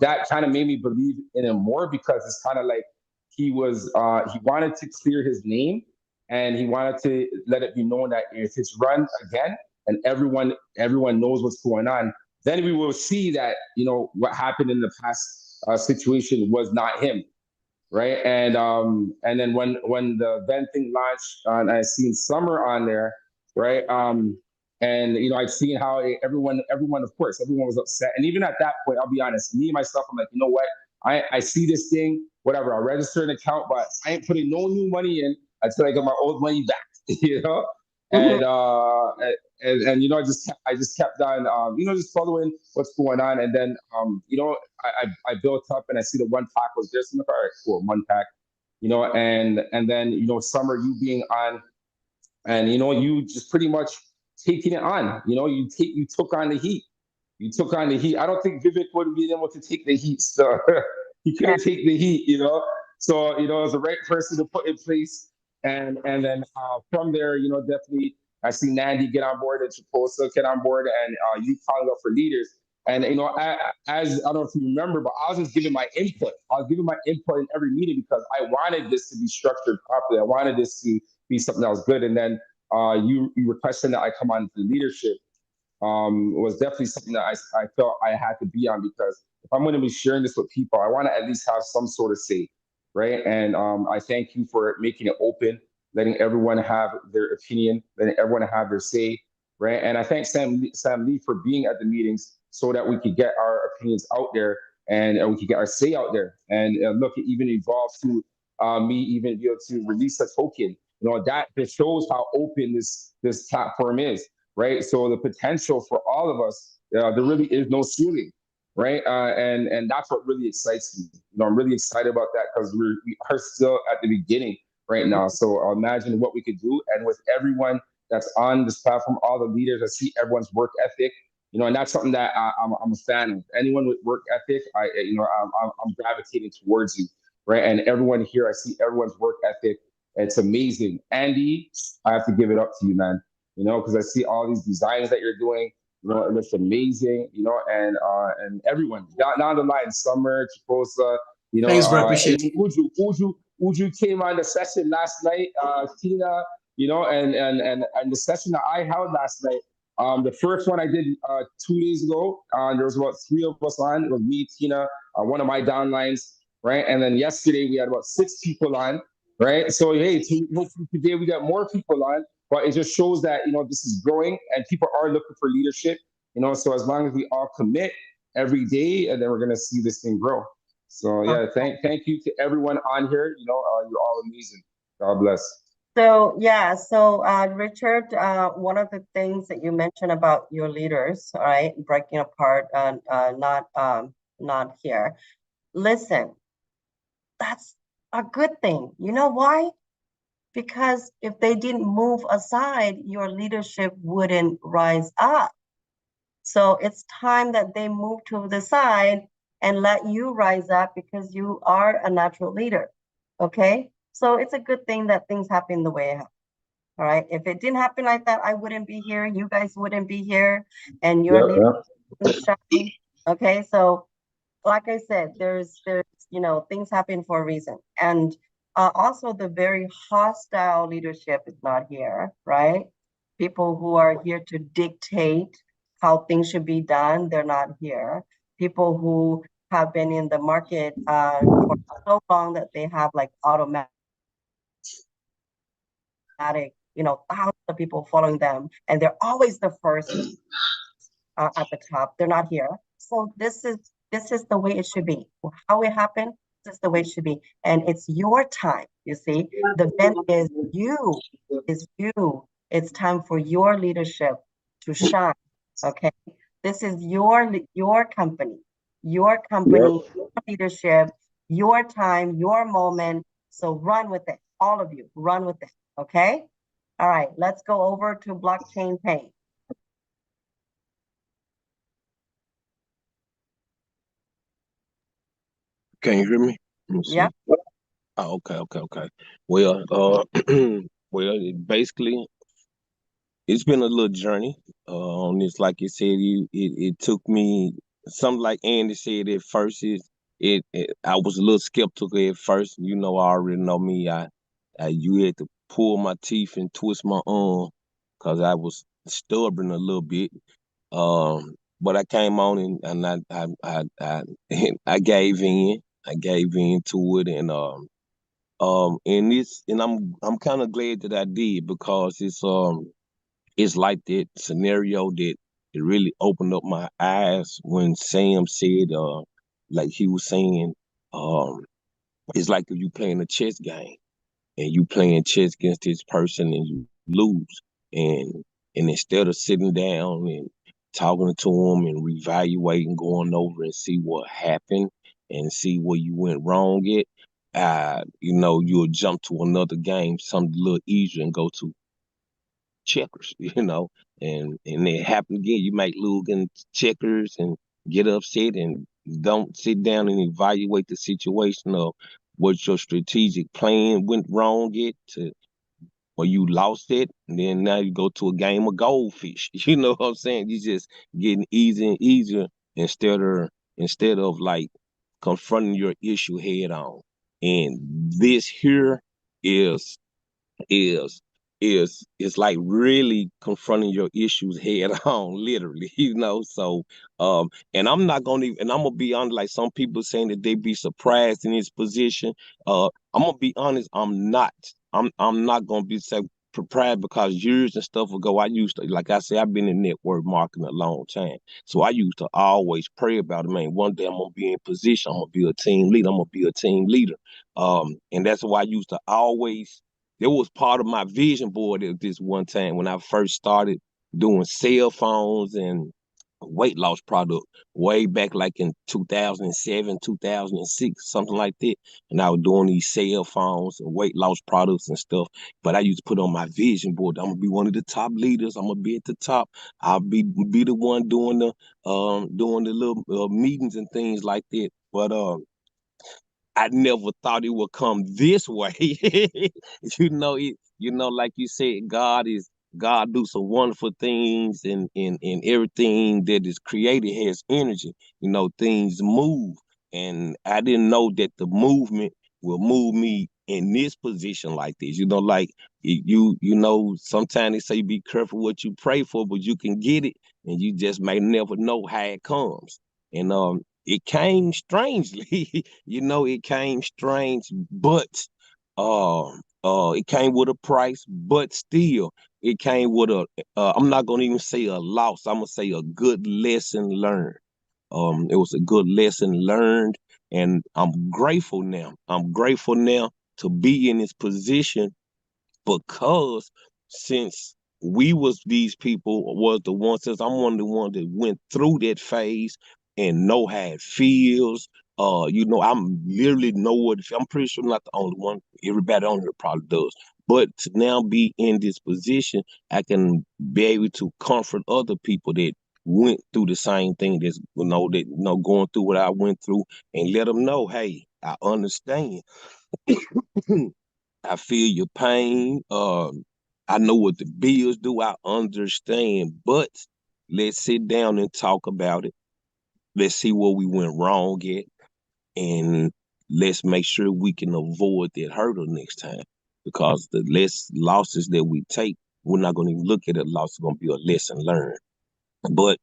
that kind of made me believe in him more, because it's kind of like he wanted to clear his name, and he wanted to let it be known that if it's run again and everyone knows what's going on, then we will see that, what happened in the past situation was not him, right? And then when the V.E.N.D thing launched, and I seen Summer on there, right? And I've seen how everyone, of course, everyone was upset. And even at that point, I'll be honest, me myself, I'm like, you know what? I see this thing, whatever. I'll register an account, but I ain't putting no new money in until I get my old money back, and you know, I just kept on, you know, just following what's going on. And then, you know, I built up and I see the one pack was there. So I'm like, all right, cool, one pack, you know, and then, you know, Summer, you being on, and, you know, you just pretty much taking it on, you know, you took on the heat. You took on the heat. I don't think Vivek would have been able to take the heat. So he couldn't take the heat, you know. So, you know, it was the right person to put in place. And then from there, you know, definitely I see Nandi get on board and Chiposa get on board, and you calling up for leaders. And, you know, as I don't know if you remember, but I was just giving my input. I was giving my input in every meeting because I wanted this to be structured properly. I wanted this to be something that was good. And then you requesting that I come on to the leadership was definitely something that I felt I had to be on, because if I'm going to be sharing this with people, I want to at least have some sort of say, right? And I thank you for making it open, letting everyone have their opinion, letting everyone have their say, right? And I thank Sam Lee for being at the meetings so that we could get our opinions out there, and we could get our say out there. And look, it even evolved to me even be able to release a token. You know, that just shows how open this platform is, right? So the potential for all of us, there really is no ceiling, right? And that's what really excites me. You know, I'm really excited about that because we are still at the beginning right now. So imagine what we could do, and with everyone that's on this platform, all the leaders, I see everyone's work ethic. You know, and that's something that I'm a fan of. Anyone with work ethic, I'm gravitating towards you, right? And everyone here, I see everyone's work ethic. It's amazing. Andy, I have to give it up to you, man. You know, because I see all these designs that you're doing. You know, it looks amazing. You know, and everyone down the line, Summer, Chiposa, you know, Thanks, bro. Appreciate it. Uju came on the session last night. Tina, you know, and the session that I held last night. The first one I did 2 days ago. There was about 3 of us on. It was me, Tina, one of my downlines, right? And then yesterday we had about 6 people on, right? So hey, hopefully today we got more people on. But it just shows that, you know, this is growing and people are looking for leadership. You know, so as long as we all commit every day, and then we're gonna see this thing grow. So yeah, thank you to everyone on here. You know, you're all amazing. God bless. So yeah, so Richard, one of the things that you mentioned about your leaders, all right, breaking apart and not here. Listen, that's a good thing. You know why? Because if they didn't move aside, your leadership wouldn't rise up. So it's time that they move to the side and let you rise up, because you are a natural leader. Okay? So it's a good thing that things happen the way it happened. All right. If it didn't happen like that, I wouldn't be here. You guys wouldn't be here, and your leadership shine. Okay. So like I said, there's you know, things happen for a reason. And also the very hostile leadership is not here, right? People who are here to dictate how things should be done, they're not here. People who have been in the market for so long that they have like automatic, you know, thousands of people following them, and they're always the first at the top. They're not here. So this is the way it should be. How it happened, this is the way it should be. And it's your time, you see. The event is you, It's time for your leadership to shine, okay? This is your company, your leadership, your time, your moment. So run with it, all of you, run with it, okay? All right, let's go over to blockchain paint. Can you hear me? Let me see. Yeah. Oh, okay. Well, well, basically, it's been a little journey on this. Like you said, it took me something like Andy said at first. I was a little skeptical at first. You know, I already know me. You had to pull my teeth and twist my arm because I was stubborn a little bit. But I came on and I gave in. I gave in to it, and I'm kind of glad that I did, because it's like that scenario that it really opened up my eyes when Sam said, like he was saying, it's like if you playing a chess game and you playing chess against this person and you lose, and And instead of sitting down and talking to them and reevaluating, going over and see what happened and see where you went wrong at, you'll jump to another game, something a little easier, and go to checkers, and it happen again. You might lose in checkers and get upset and don't sit down and evaluate the situation of what your strategic plan went wrong at to or you lost it, and then now you go to a game of goldfish. You know what I'm saying? You just getting easier and easier instead of like confronting your issue head on. And this here is is is like really confronting your issues head on, literally, So and I'm not gonna even, and I'm gonna be honest, like some people saying that they be surprised in this position. I'm gonna be honest, I'm not. I'm not gonna be surprised because years and stuff ago, I used to, like I said, I've been in network marketing a long time. So I used to always pray about it, man. One day I'm gonna be in position, I'm gonna be a team leader, I'm gonna be a team leader. And that's why I used to always, it was part of my vision board at this one time when I first started doing cell phones and weight loss product way back like in 2007, 2006, something like that. And I was doing these cell phones and weight loss products and stuff. But I used to put on my vision board, I'm gonna be one of the top leaders. I'm gonna be at the top. I'll be the one doing the little meetings and things like that. But I never thought it would come this way. Like you said, God do some wonderful things, and everything that is created has energy. Things move. And I didn't know that the movement will move me in this position like this. Like sometimes they say be careful what you pray for, but you can get it, and you just may never know how it comes. And it came strangely. It came strange, but it came with a price, but still it came with I'm not gonna even say a loss, I'm gonna say a good lesson learned. It was a good lesson learned, and I'm grateful now. I'm grateful now to be in this position, because since we was these people was the ones, since I'm one of the ones that went through that phase and know how it feels. I'm literally know what I'm pretty sure I'm not the only one. Everybody on here probably does. But to now be in this position, I can be able to comfort other people that went through the same thing, that's going through what I went through, and let them know, hey, I understand. I feel your pain. I know what the bills do. I understand. But let's sit down and talk about it. Let's see where we went wrong at. And let's make sure we can avoid that hurdle next time. Because the less losses that we take, we're not going to even look at a loss. It's going to be a lesson learned. But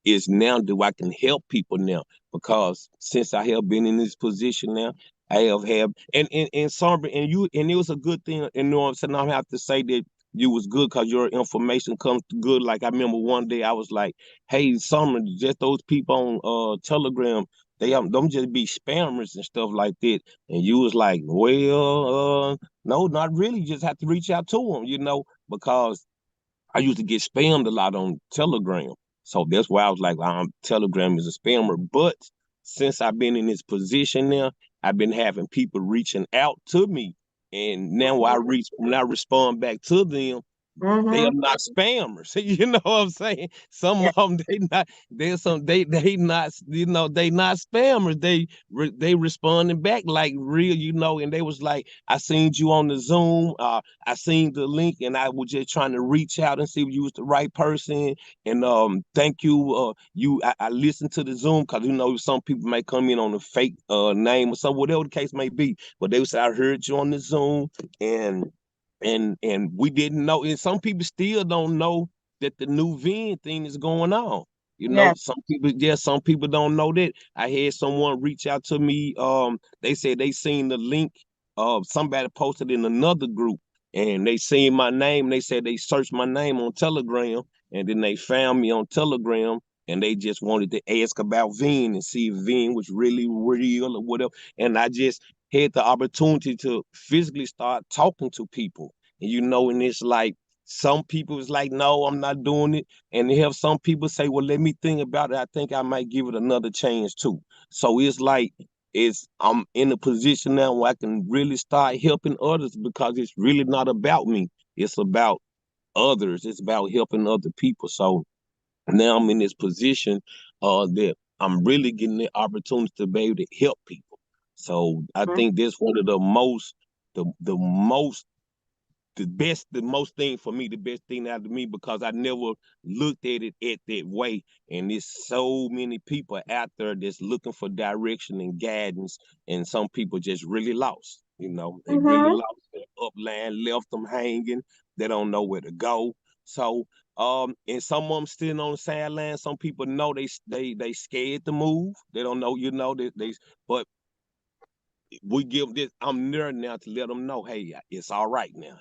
it's now that I can help people now, because since I have been in this position now, I have and Sombra, and it was a good thing. And what I'm saying, I have to say that you was good because your information comes good. Like I remember one day I was like, "Hey, Sombra, just those people on Telegram, they don't just be spammers and stuff like that." And you was like, "Well, no, not really. Just have to reach out to them, because I used to get spammed a lot on Telegram. So that's why I was like, Telegram is a spammer. But since I've been in this position now, I've been having people reaching out to me. And now when I respond back to them, they are not spammers. You know what I'm saying? Some of them, they not, they not spammers. They responding back like real, and they was like, I seen you on the Zoom, I seen the link, and I was just trying to reach out and see if you was the right person. And thank you. I listened to the Zoom, because some people may come in on a fake name or something, whatever the case may be. But they would say, I heard you on the Zoom, and we didn't know, and some people still don't know that the new V.E.N.D thing is going on. Some people don't know that. I had someone reach out to me. They said they seen the link somebody posted in another group, and they seen my name. They said they searched my name on Telegram, and then they found me on Telegram, and they just wanted to ask about V.E.N.D and see if V.E.N D was really real or whatever. And I just had the opportunity to physically start talking to people. And and it's like some people is like, no, I'm not doing it. And they have some people say, well, let me think about it. I think I might give it another chance too. So it's like, I'm in a position now where I can really start helping others because it's really not about me. It's about others. It's about helping other people. So now I'm in this position that I'm really getting the opportunity to be able to help people. So I think that's one of the most, the most the most thing for me, the best thing out of me, because I never looked at it at that way. And there's so many people out there that's looking for direction and guidance, and some people just really lost. They really lost their upline, left them hanging. They don't know where to go. So, and some of them sitting on the sideline. Some people know they scared to move. They don't know, but we give this, I'm there now to let them know, hey, it's all right now.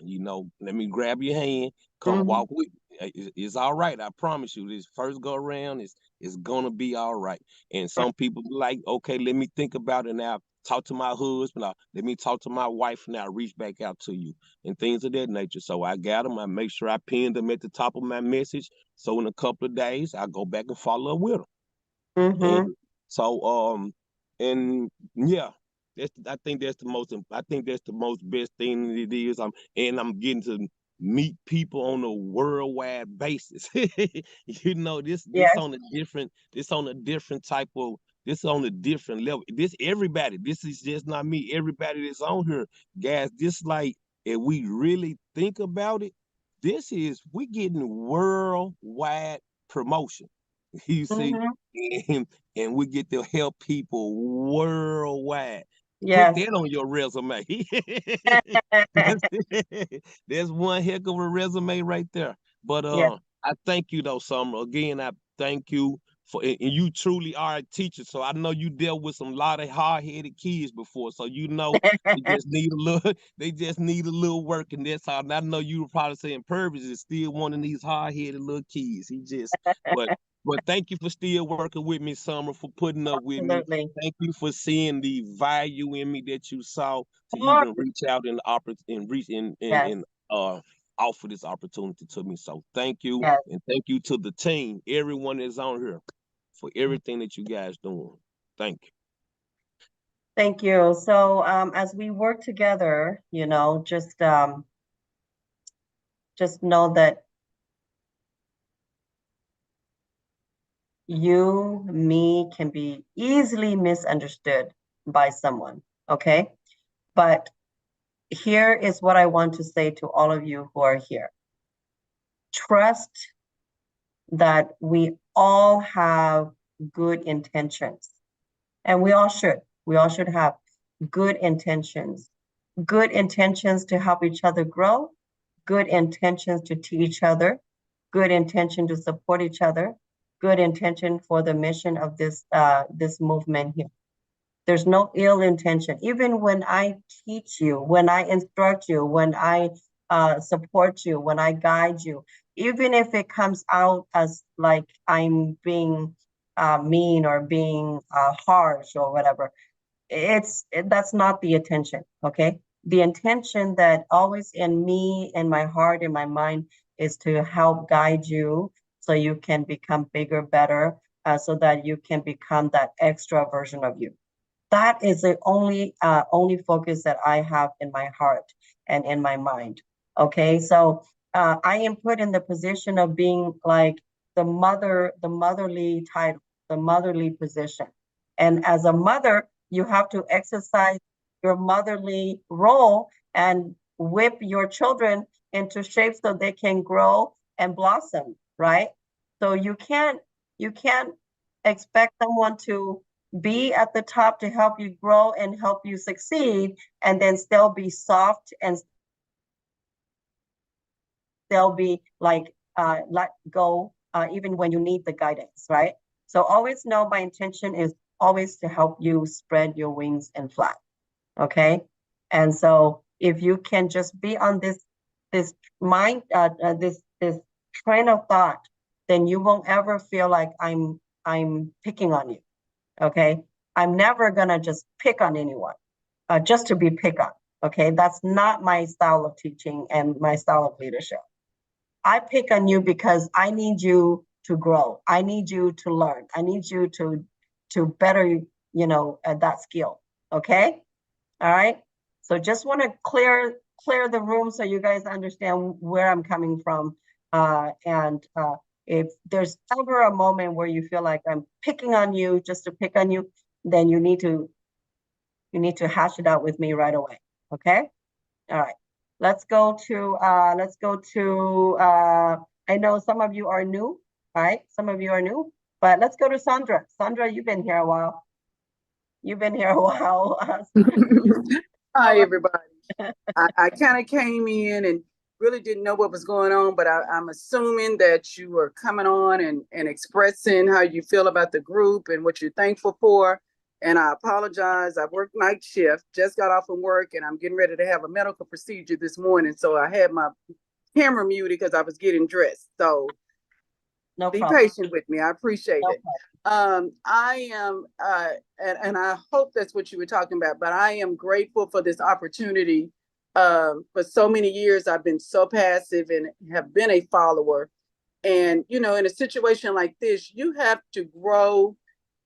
Let me grab your hand, come walk with me. It's all right. I promise you, this first go around is gonna be all right. And some people be like, okay, let me think about it now. Talk to my husband. Let me talk to my wife now. Reach back out to you and things of that nature. So I got them. I make sure I pinned them at the top of my message. So in a couple of days, I go back and follow up with them. And so, and yeah, I think that's the most best thing it is. I'm getting to meet people on a worldwide basis. This on a different type of, this on a different level. Everybody, this is just not me. Everybody that's on here, guys, this like, if we really think about it, we getting worldwide promotion. You see, and we get to help people worldwide. Put that on your resume. That's one heck of a resume right there. But I thank you though, Summer. Again, I thank you and you truly are a teacher. So I know you dealt with some lot of hard-headed kids before. So they just need a little work, and that's how. And I know you were probably saying Purvis is still one of these hard-headed little kids. But thank you for still working with me, Summer, for putting up with me. Thank you for seeing the value in me that you saw to even reach out and offer this opportunity to me. So thank you, and thank you to the team, everyone that's on here, for everything that you guys doing. Thank you. Thank you. So as we work together, just know that me can be easily misunderstood by someone, okay? But here is what I want to say to all of you who are here. Trust that we all have good intentions, and we all should. We all should have good intentions to help each other grow, good intentions to teach each other, good intention to support each other, good intention for the mission of this movement here. There's no ill intention. Even when I teach you, when I instruct you, when I support you, when I guide you, even if it comes out as like I'm being mean or being harsh or whatever, that's not the intention, okay? The intention that always in me, in my heart, in my mind, is to help guide you so you can become bigger, better, so that you can become that extra version of you. That is the only focus that I have in my heart and in my mind. Okay, so I am put in the position of being like the motherly title, the motherly position. And as a mother, you have to exercise your motherly role and whip your children into shape so they can grow and blossom, right? So you can't expect someone to be at the top to help you grow and help you succeed, and then still be soft and still be like let go even when you need the guidance, right? So always know my intention is always to help you spread your wings and fly, okay? And so if you can just be on this mind, this train of thought, then you won't ever feel like I'm picking on you, okay? I'm never gonna just pick on anyone just to be picked on, okay? That's not my style of teaching and my style of leadership. I pick on you because I need you to grow. I need you to learn. I need you to better, you know, that skill. Okay. All right. So just want to clear the room so you guys understand where I'm coming from. And if there's ever a moment where you feel like I'm picking on you just to pick on you, then you need to hash it out with me right away. Okay. All right. Let's go to I know some of you are new, right? Some of you are new, but let's go to Sandra. Sandra, you've been here a while. You've been here a while. Hi, everybody. I kind of came in and really didn't know what was going on, but I'm assuming that you are coming on and expressing how you feel about the group and what you're thankful for. And I apologize. I worked night shift, just got off from work, and I'm getting ready to have a medical procedure this morning. So I had my camera muted because I was getting dressed. So no be problem. patient with me. I appreciate it. I am, and I hope that's what you were talking about, but I am grateful for this opportunity. For so many years, I've been so passive and have been a follower. And, you know, in a situation like this, you have to grow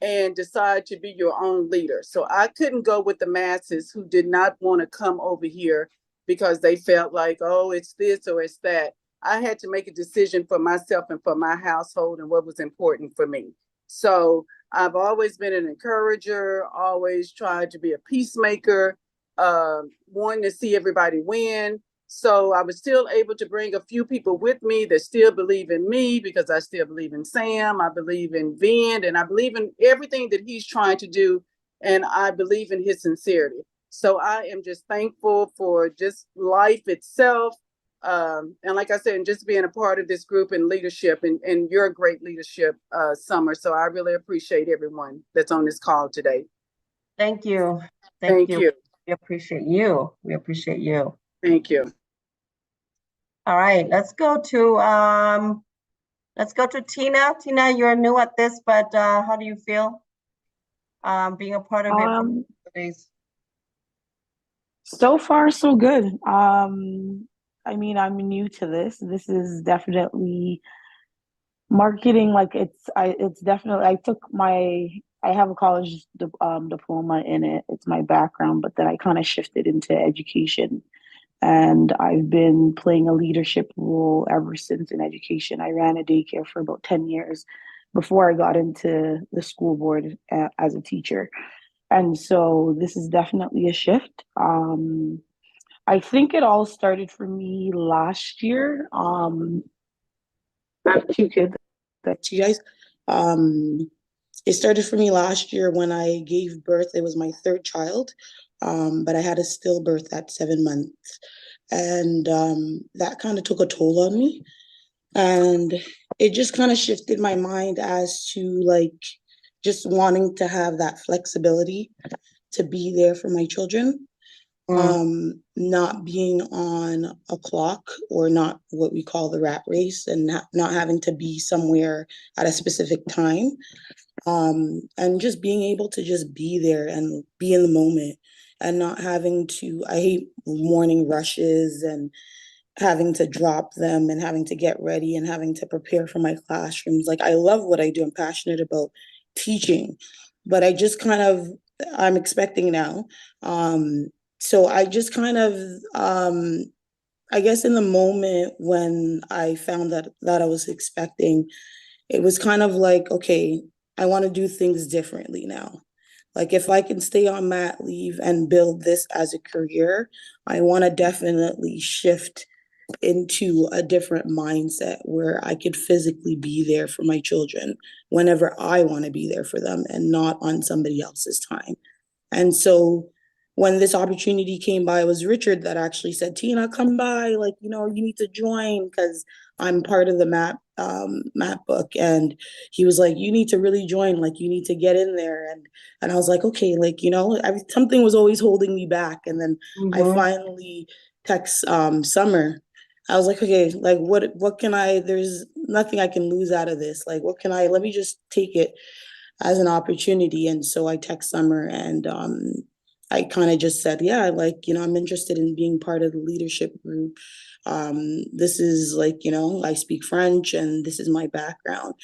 and decide to be your own leader. So I couldn't go with the masses who did not want to come over here because they felt like, oh, it's this or it's that. I had to make a decision for myself and for my household and what was important for me. So I've always been an encourager, always tried to be a peacemaker, wanting to see everybody win. So I was still able to bring a few people with me that still believe in me because I still believe in Sam. I believe in V.E.N.D, and I believe in everything that he's trying to do. And I believe in his sincerity. So I am just thankful for just life itself. And like I said, and just being a part of this group and leadership and your great leadership, Summer. So I really appreciate everyone that's on this call today. Thank you. Thank you. We appreciate you. We appreciate you. Thank you. All right, let's go to Tina. Tina, you're new at this, but how do you feel being a part of it for days? So far, so good. I mean, I'm new to this. This is definitely marketing. Like it's definitely. I have a college diploma in it. It's my background, but then I kind of shifted into education. And I've been playing a leadership role ever since in education. I ran a daycare for about 10 years before I got into the school board as a teacher. And so this is definitely a shift. I think it all started for me last year. I have two kids, that's you guys. It started for me last year when I gave birth. It was my third child, but I had a stillbirth at 7 months. And that kind of took a toll on me. And it just kind of shifted my mind as to like just wanting to have that flexibility to be there for my children. Not being on a clock or not what we call the rat race and not having to be somewhere at a specific time. And just being able to just be there and be in the moment and not having to, I hate morning rushes and having to drop them and having to get ready and having to prepare for my classrooms. Like I love what I do. I'm passionate about teaching, but I just kind of, I'm expecting now. So I just kind of, I guess in the moment when I found that I was expecting, it was kind of like, okay, I want to do things differently now. Like if I can stay on mat leave and build this as a career, I want to definitely shift into a different mindset where I could physically be there for my children whenever I want to be there for them and not on somebody else's time. And so when this opportunity came by, it was Richard that actually said, Tina, come by, like, you know, you need to join because I'm part of the map book. And he was like, you need to really join, like you need to get in there. And I was like, okay, like, you know, something was always holding me back. And then I finally text Summer. I was like, okay, like what can there's nothing I can lose out of this. Like, let me just take it as an opportunity. And so I text Summer and I kind of just said, yeah, like, you know, I'm interested in being part of the leadership group. This is like, you know, I speak French and this is my background.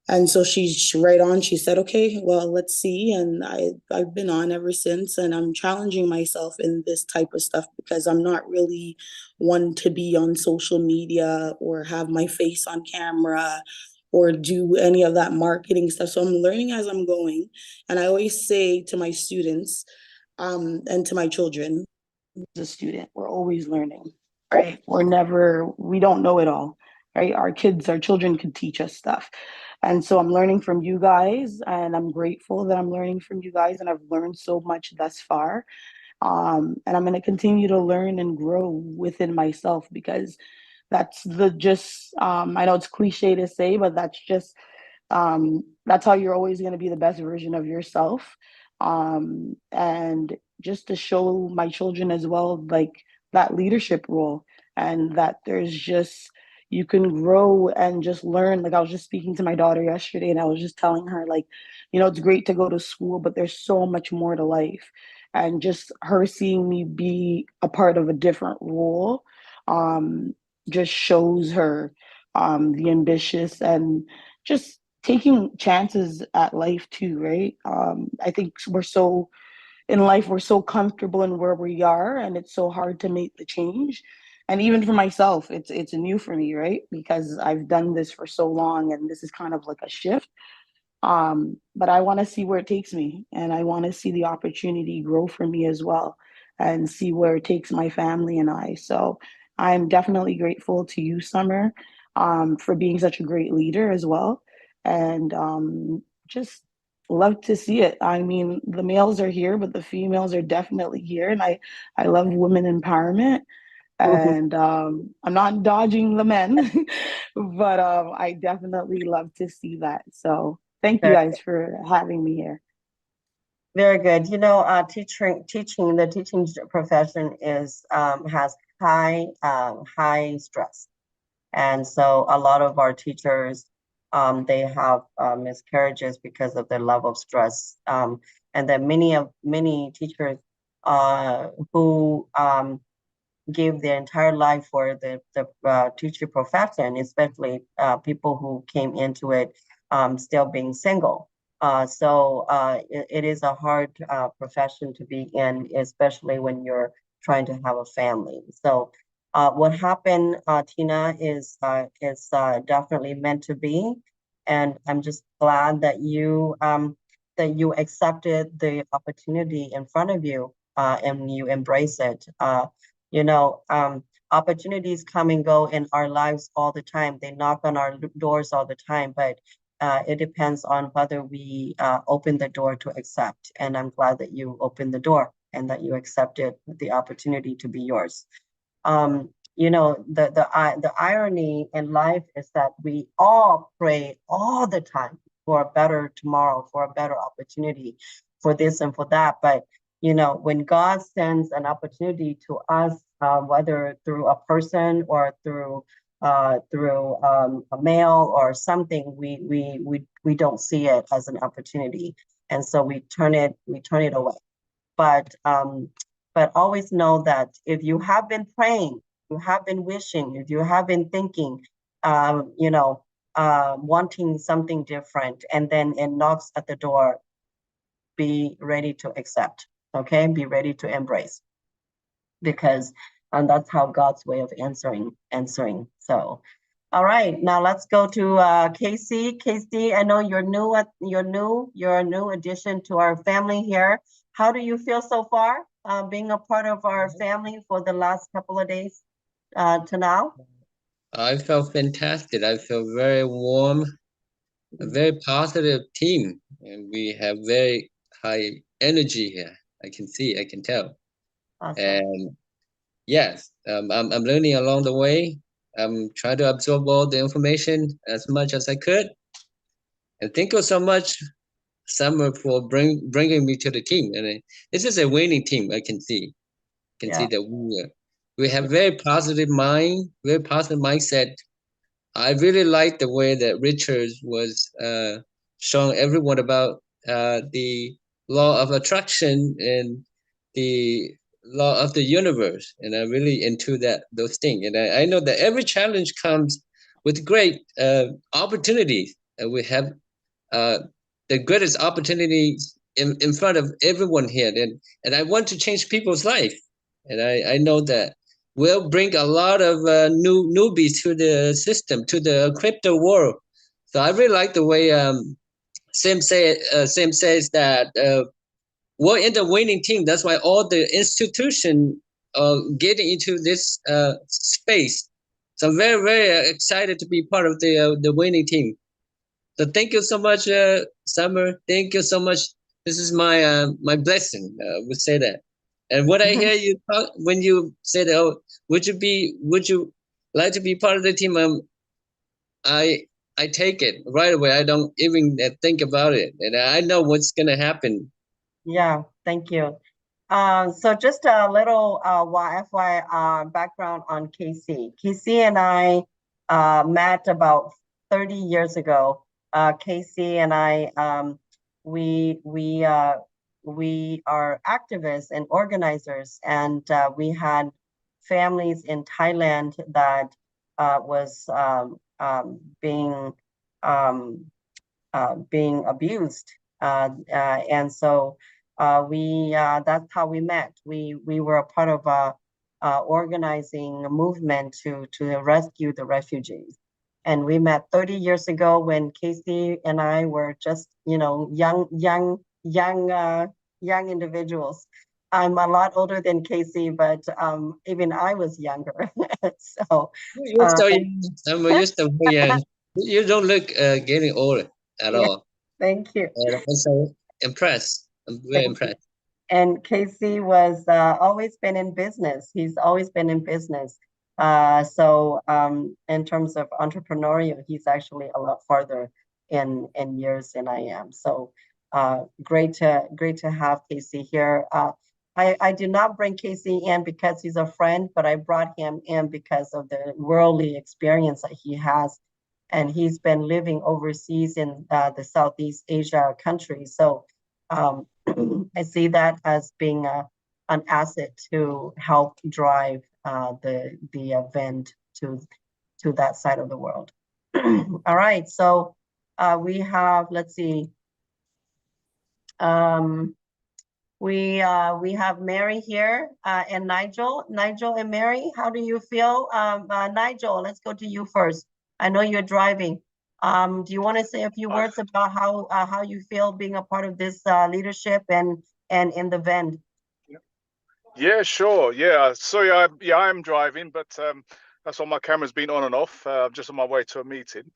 And so she's right on. She said, okay, well, let's see. And I've been on ever since. And I'm challenging myself in this type of stuff because I'm not really one to be on social media or have my face on camera or do any of that marketing stuff. So I'm learning as I'm going. And I always say to my students and to my children, as a student, we're always learning, right? We don't know it all, right? Our children could teach us stuff. And so I'm learning from you guys, and I'm grateful that I'm learning from you guys, and I've learned so much thus far. And I'm going to continue to learn and grow within myself because that's I know it's cliche to say, but that's how you're always going to be the best version of yourself. And just to show my children as well, like that leadership role, and that you can grow and just learn. Like I was just speaking to my daughter yesterday, and I was just telling her, like, you know, it's great to go to school, but there's so much more to life. And just her seeing me be a part of a different role just shows her the ambitious and just taking chances at life too, right? I think in life, we're so comfortable in where we are, and it's so hard to make the change. And even for myself, it's new for me, right? Because I've done this for so long, and this is kind of like a shift. But I want to see where it takes me, and I want to see the opportunity grow for me as well, and see where it takes my family and I. So I'm definitely grateful to you, Summer, for being such a great leader as well, and just love to see it. I mean, the males are here, but the females are definitely here, and I love women empowerment. And I'm not dodging the men, but I definitely love to see that. So thank you Very, guys for having me here. very good. You know, the teaching profession has high stress. And so a lot of our teachers, they have miscarriages because of their level of stress. And then many teachers who give their entire life for the teacher profession, especially people who came into it still being single. It is a hard profession to be in, especially when you're trying to have a family. So what happened, Tina, is definitely meant to be, and I'm just glad that you accepted the opportunity in front of you and you embrace it. You know, opportunities come and go in our lives all the time. They knock on our doors all the time, but it depends on whether we open the door to accept. And I'm glad that you opened the door and that you accepted the opportunity to be yours. You know, the irony in life is that we all pray all the time for a better tomorrow, for a better opportunity, for this and for that. But you know, when God sends an opportunity to us, whether through a person or through a mail or something, we don't see it as an opportunity, and so we turn it away. But always know that if you have been praying, you have been wishing, if you have been thinking, you know, wanting something different, and then it knocks at the door, be ready to accept. Okay, be ready to embrace, because and that's how God's way of answering. So all right, now let's go to Casey. Casey, I know you're a new addition to our family here. How do you feel so far, being a part of our family for the last couple of days to now? I felt fantastic. I feel very warm, a very positive team, and we have very high energy here. I can tell. Awesome. And yes, I'm learning along the way. I'm trying to absorb all the information as much as I could. And thank you so much, Summer, for bringing me to the team. And this is a winning team. I can see. See that we have very positive mind, very positive mindset. I really like the way that Richard was showing everyone about the law of attraction and the law of the universe, and I'm really into those things. And I know that every challenge comes with great opportunities, and we have the greatest opportunities in front of everyone here. And I want to change people's life, and I know that will bring a lot of newbies to the system, to the crypto world. So I really like the way Sam says that we're in the winning team. That's why all the institution are getting into this space. So I'm very, very excited to be part of the winning team. So thank you so much, Summer. Thank you so much. This is my blessing. Would say that. And what I hear you talk when you said, "Oh, would you like to be part of the team?" I take it right away. I don't even think about it, and I know what's gonna happen. Yeah, thank you. So just a little FY background on KC. KC and I met about 30 years ago. KC and I, we are activists and organizers, and we had families in Thailand that was being abused, and so that's how we met. We were a part of a organizing a movement to rescue the refugees, and we met 30 years ago when Casey and I were just young individuals. I'm a lot older than Casey, but even I was younger. So You're so young. You're still very young. You don't look getting old at yeah, all. thank you. And I'm so impressed. I'm very impressed. And Casey was always been in business. He's always been in business. So in terms of entrepreneurial, he's actually a lot farther in years than I am. So great to have Casey here. I did not bring Casey in because he's a friend, but I brought him in because of the worldly experience that he has. And he's been living overseas in the Southeast Asia countries. So I see that as being an asset to help drive the event to that side of the world. All right, so we have, let's see, we have Mary here and Nigel. Nigel and Mary, how do you feel? Nigel, let's go to you first. I know you're driving. Do you want to say a few words about how you feel being a part of this leadership and in the VEND? Yeah, sure. Yeah, sorry, I am driving, but that's why my camera's been on and off. I'm just on my way to a meeting.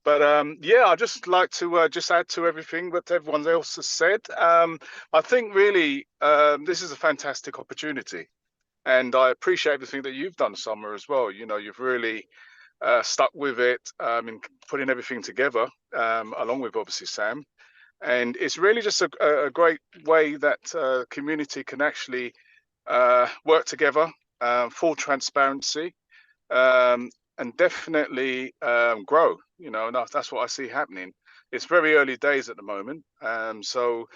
But yeah, I'd just like to just add to everything that everyone else has said. I think really this is a fantastic opportunity, and I appreciate everything that you've done, Summer, as well. You know, you've really stuck with it in putting everything together, along with obviously Sam. And it's really just a great way that community can actually work together, full transparency, and definitely grow. You know, and that's what I see happening. It's very early days at the moment, so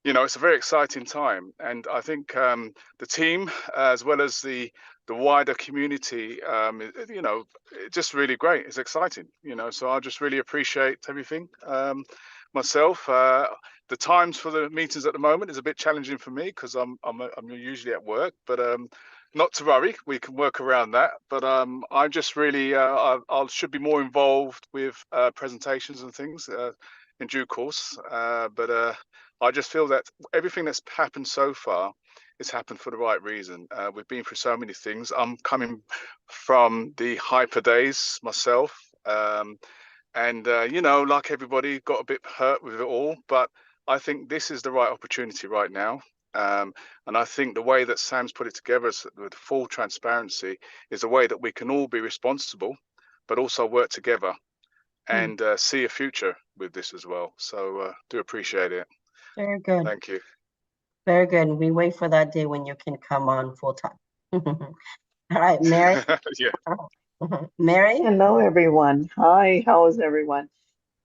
you know it's a very exciting time, and I think the team as well as the wider community, you know, it's just really great. It's exciting, you know. So I just really appreciate everything myself. The times for the meetings at the moment is a bit challenging for me because I'm usually at work, but not to worry, we can work around that. But I'm just really I should be more involved with presentations and things in due course. But I just feel that everything that's happened so far has happened for the right reason. We've been through so many things. I'm coming from the hyper days myself. And you know, like everybody, got a bit hurt with it all. But I think this is the right opportunity right now. And I think the way that Sam's put it together with full transparency is a way that we can all be responsible, but also work together and see a future with this as well. So do appreciate it. Very good. Thank you. Very good. We wait for that day when you can come on full time. All right, Mary. Yeah. Mary? Hello, everyone. Hi, how is everyone?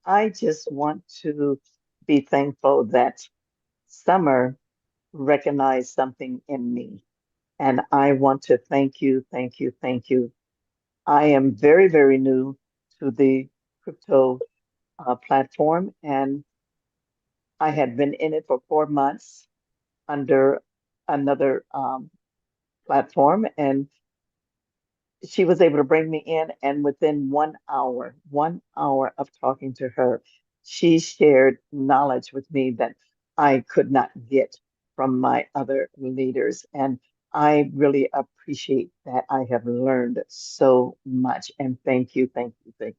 I just want to be thankful that Summer recognized something in me. And I want to thank you, thank you, thank you. I am very, very new to the crypto platform, and I had been in it for 4 months under another platform, and she was able to bring me in. And within 1 hour of talking to her, she shared knowledge with me that I could not get from my other leaders. And I really appreciate that. I have learned so much. And thank you, thank you, thank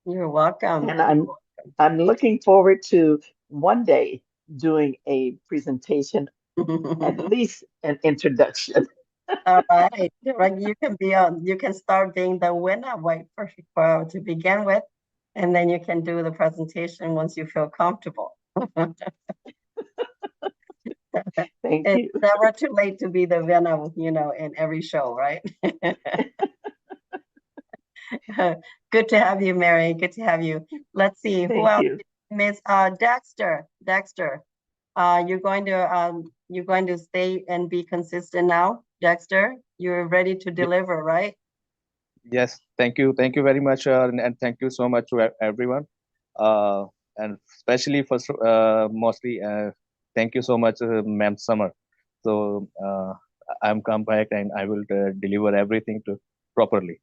you. You're welcome. And I'm looking forward to one day doing a presentation, at least an introduction. All right. Right. You can be on, you can start being the winner, wait for to begin with, and then you can do the presentation once you feel comfortable. Thank It's you. never too late to be the winner, in every show, right? Good to have you, Mary. Good to have you. Let's see, who Thank else? you. Miss Dexter. Dexter, you're going to stay and be consistent now, Dexter. You're ready to deliver, right? Yes, thank you very much, and thank you so much to everyone, and especially for mostly thank you so much, Ma'am Summer. So I'm come back and I will deliver everything to properly.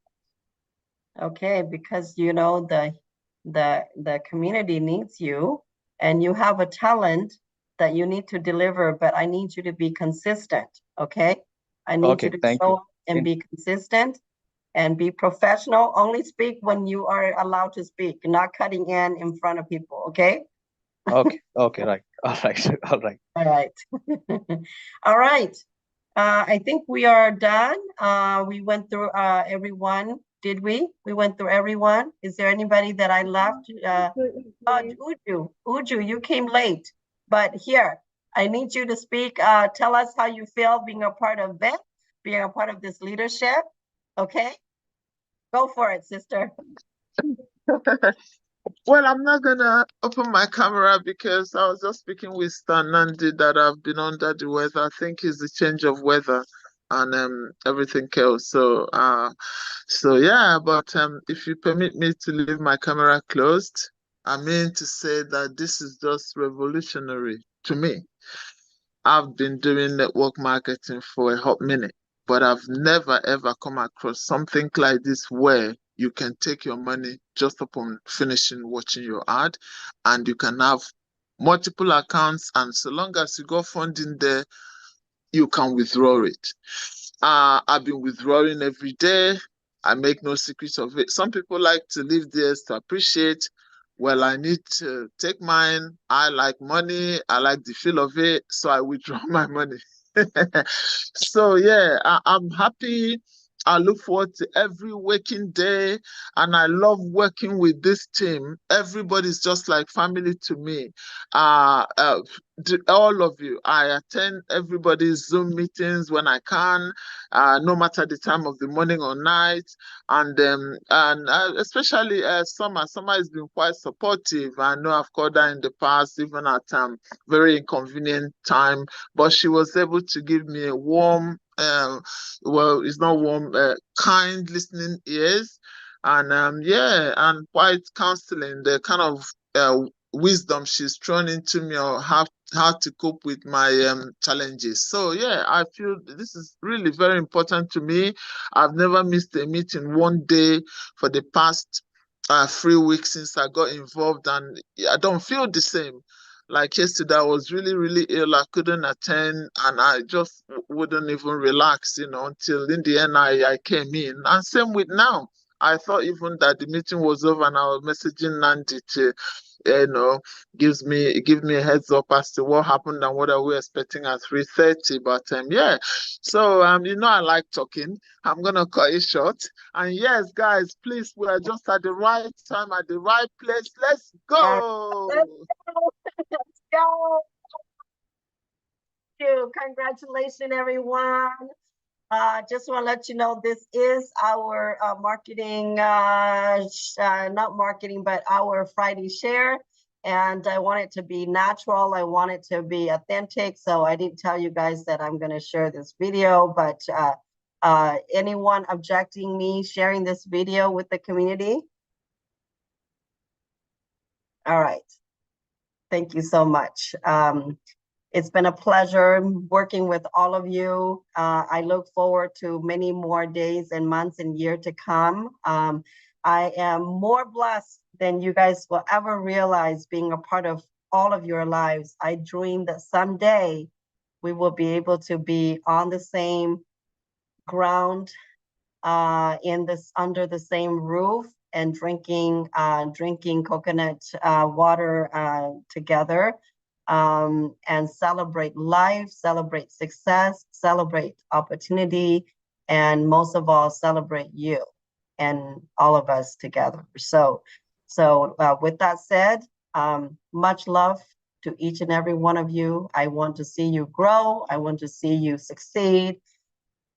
Okay, because the community needs you, and you have a talent that you need to deliver, but I need you to be consistent. Okay, I need you to show up and be consistent and be professional. Only speak when you are allowed to speak, not cutting in front of people. Okay. Okay, right. All right. All right. All right. All right. I think we are done. We went through everyone, did we? We went through everyone. Is there anybody that I left? Uju, you came late, but here, I need you to speak. Tell us how you feel being a part of V.E.N.D, being a part of this leadership. Okay, go for it, sister. Well, I'm not gonna open my camera because I was just speaking with Stan Nandi that I've been under the weather. I think it's the change of weather and everything else. So yeah, but if you permit me to leave my camera closed, I mean to say that this is just revolutionary to me. I've been doing network marketing for a hot minute, but I've never ever come across something like this where you can take your money just upon finishing watching your ad, and you can have multiple accounts, and so long as you got funding there, you can withdraw it. I've been withdrawing every day. I make no secret of it. Some people like to leave theirs to appreciate. Well, I need to take mine. I like money. I like the feel of it. So I withdraw my money. So yeah, I'm happy. I look forward to every working day, and I love working with this team. Everybody's just like family to me. All of you, I attend everybody's Zoom meetings when I can, no matter the time of the morning or night, and especially Summer. Summer has been quite supportive. I know I've called her in the past, even at very inconvenient time, but she was able to give me a warm, well, it's not warm, kind listening ears, and yeah, and quite counseling, the kind of wisdom she's thrown into me, or how to cope with my challenges. So yeah, I feel this is really very important to me. I've never missed a meeting one day for the past 3 weeks since I got involved, and I don't feel the same. Like yesterday, I was really, really ill. I couldn't attend, and I just wouldn't even relax, until in the end I came in. And same with now. I thought even that the meeting was over, and I was messaging Nandi to, give me a heads up as to what happened and what are we expecting at 3:30. But yeah, so I like talking. I'm gonna cut it short. And yes, guys, please, we are just at the right time, at the right place. Let's go. Let's go. Thank you. Congratulations, everyone. Just want to let you know this is our marketing, not marketing, but our Friday share. and I want it to be natural. I want it to be authentic. So I didn't tell you guys that I'm going to share this video, but anyone objecting me sharing this video with the community? All right. Thank you so much. It's been a pleasure working with all of you. I look forward to many more days and months and years to come. I am more blessed than you guys will ever realize being a part of all of your lives. I dream that someday we will be able to be on the same ground, under the same roof, and drinking coconut water together, and celebrate life, celebrate success, celebrate opportunity, and most of all, celebrate you and all of us together. So with that said, much love to each and every one of you. I want to see you grow. I want to see you succeed.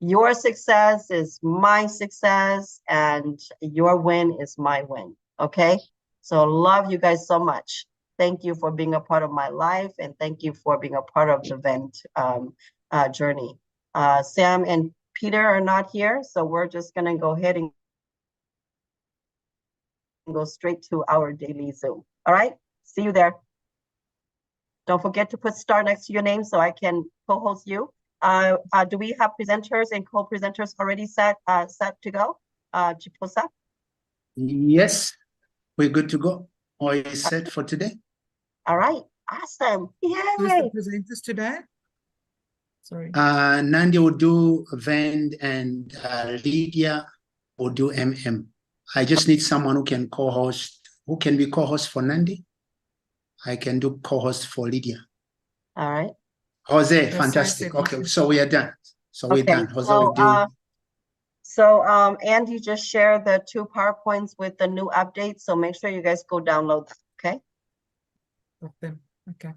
Your success is my success, and your win is my win. Okay? So love you guys so much. Thank you for being a part of my life, and thank you for being a part of the VEND journey. Sam and Peter are not here, so we're just gonna go ahead and go straight to our daily Zoom. All right? See you there. Don't forget to put star next to your name so I can co-host you. Do we have presenters and co-presenters already set to go? Chiposa? Yes, we're good to go. All is set for today. All right, awesome. Who's the Yay! presenters today? Sorry. Nandi will do VEND, and Lydia will do MM. I just need someone who can co-host. Who can be co-host for Nandi? I can do co-host for Lydia. All right. Jose, fantastic. Okay, so we are done. So we're done. Jose will do. So Andy just shared the 2 PowerPoints with the new updates. So make sure you guys go download them, okay? Got them. Okay.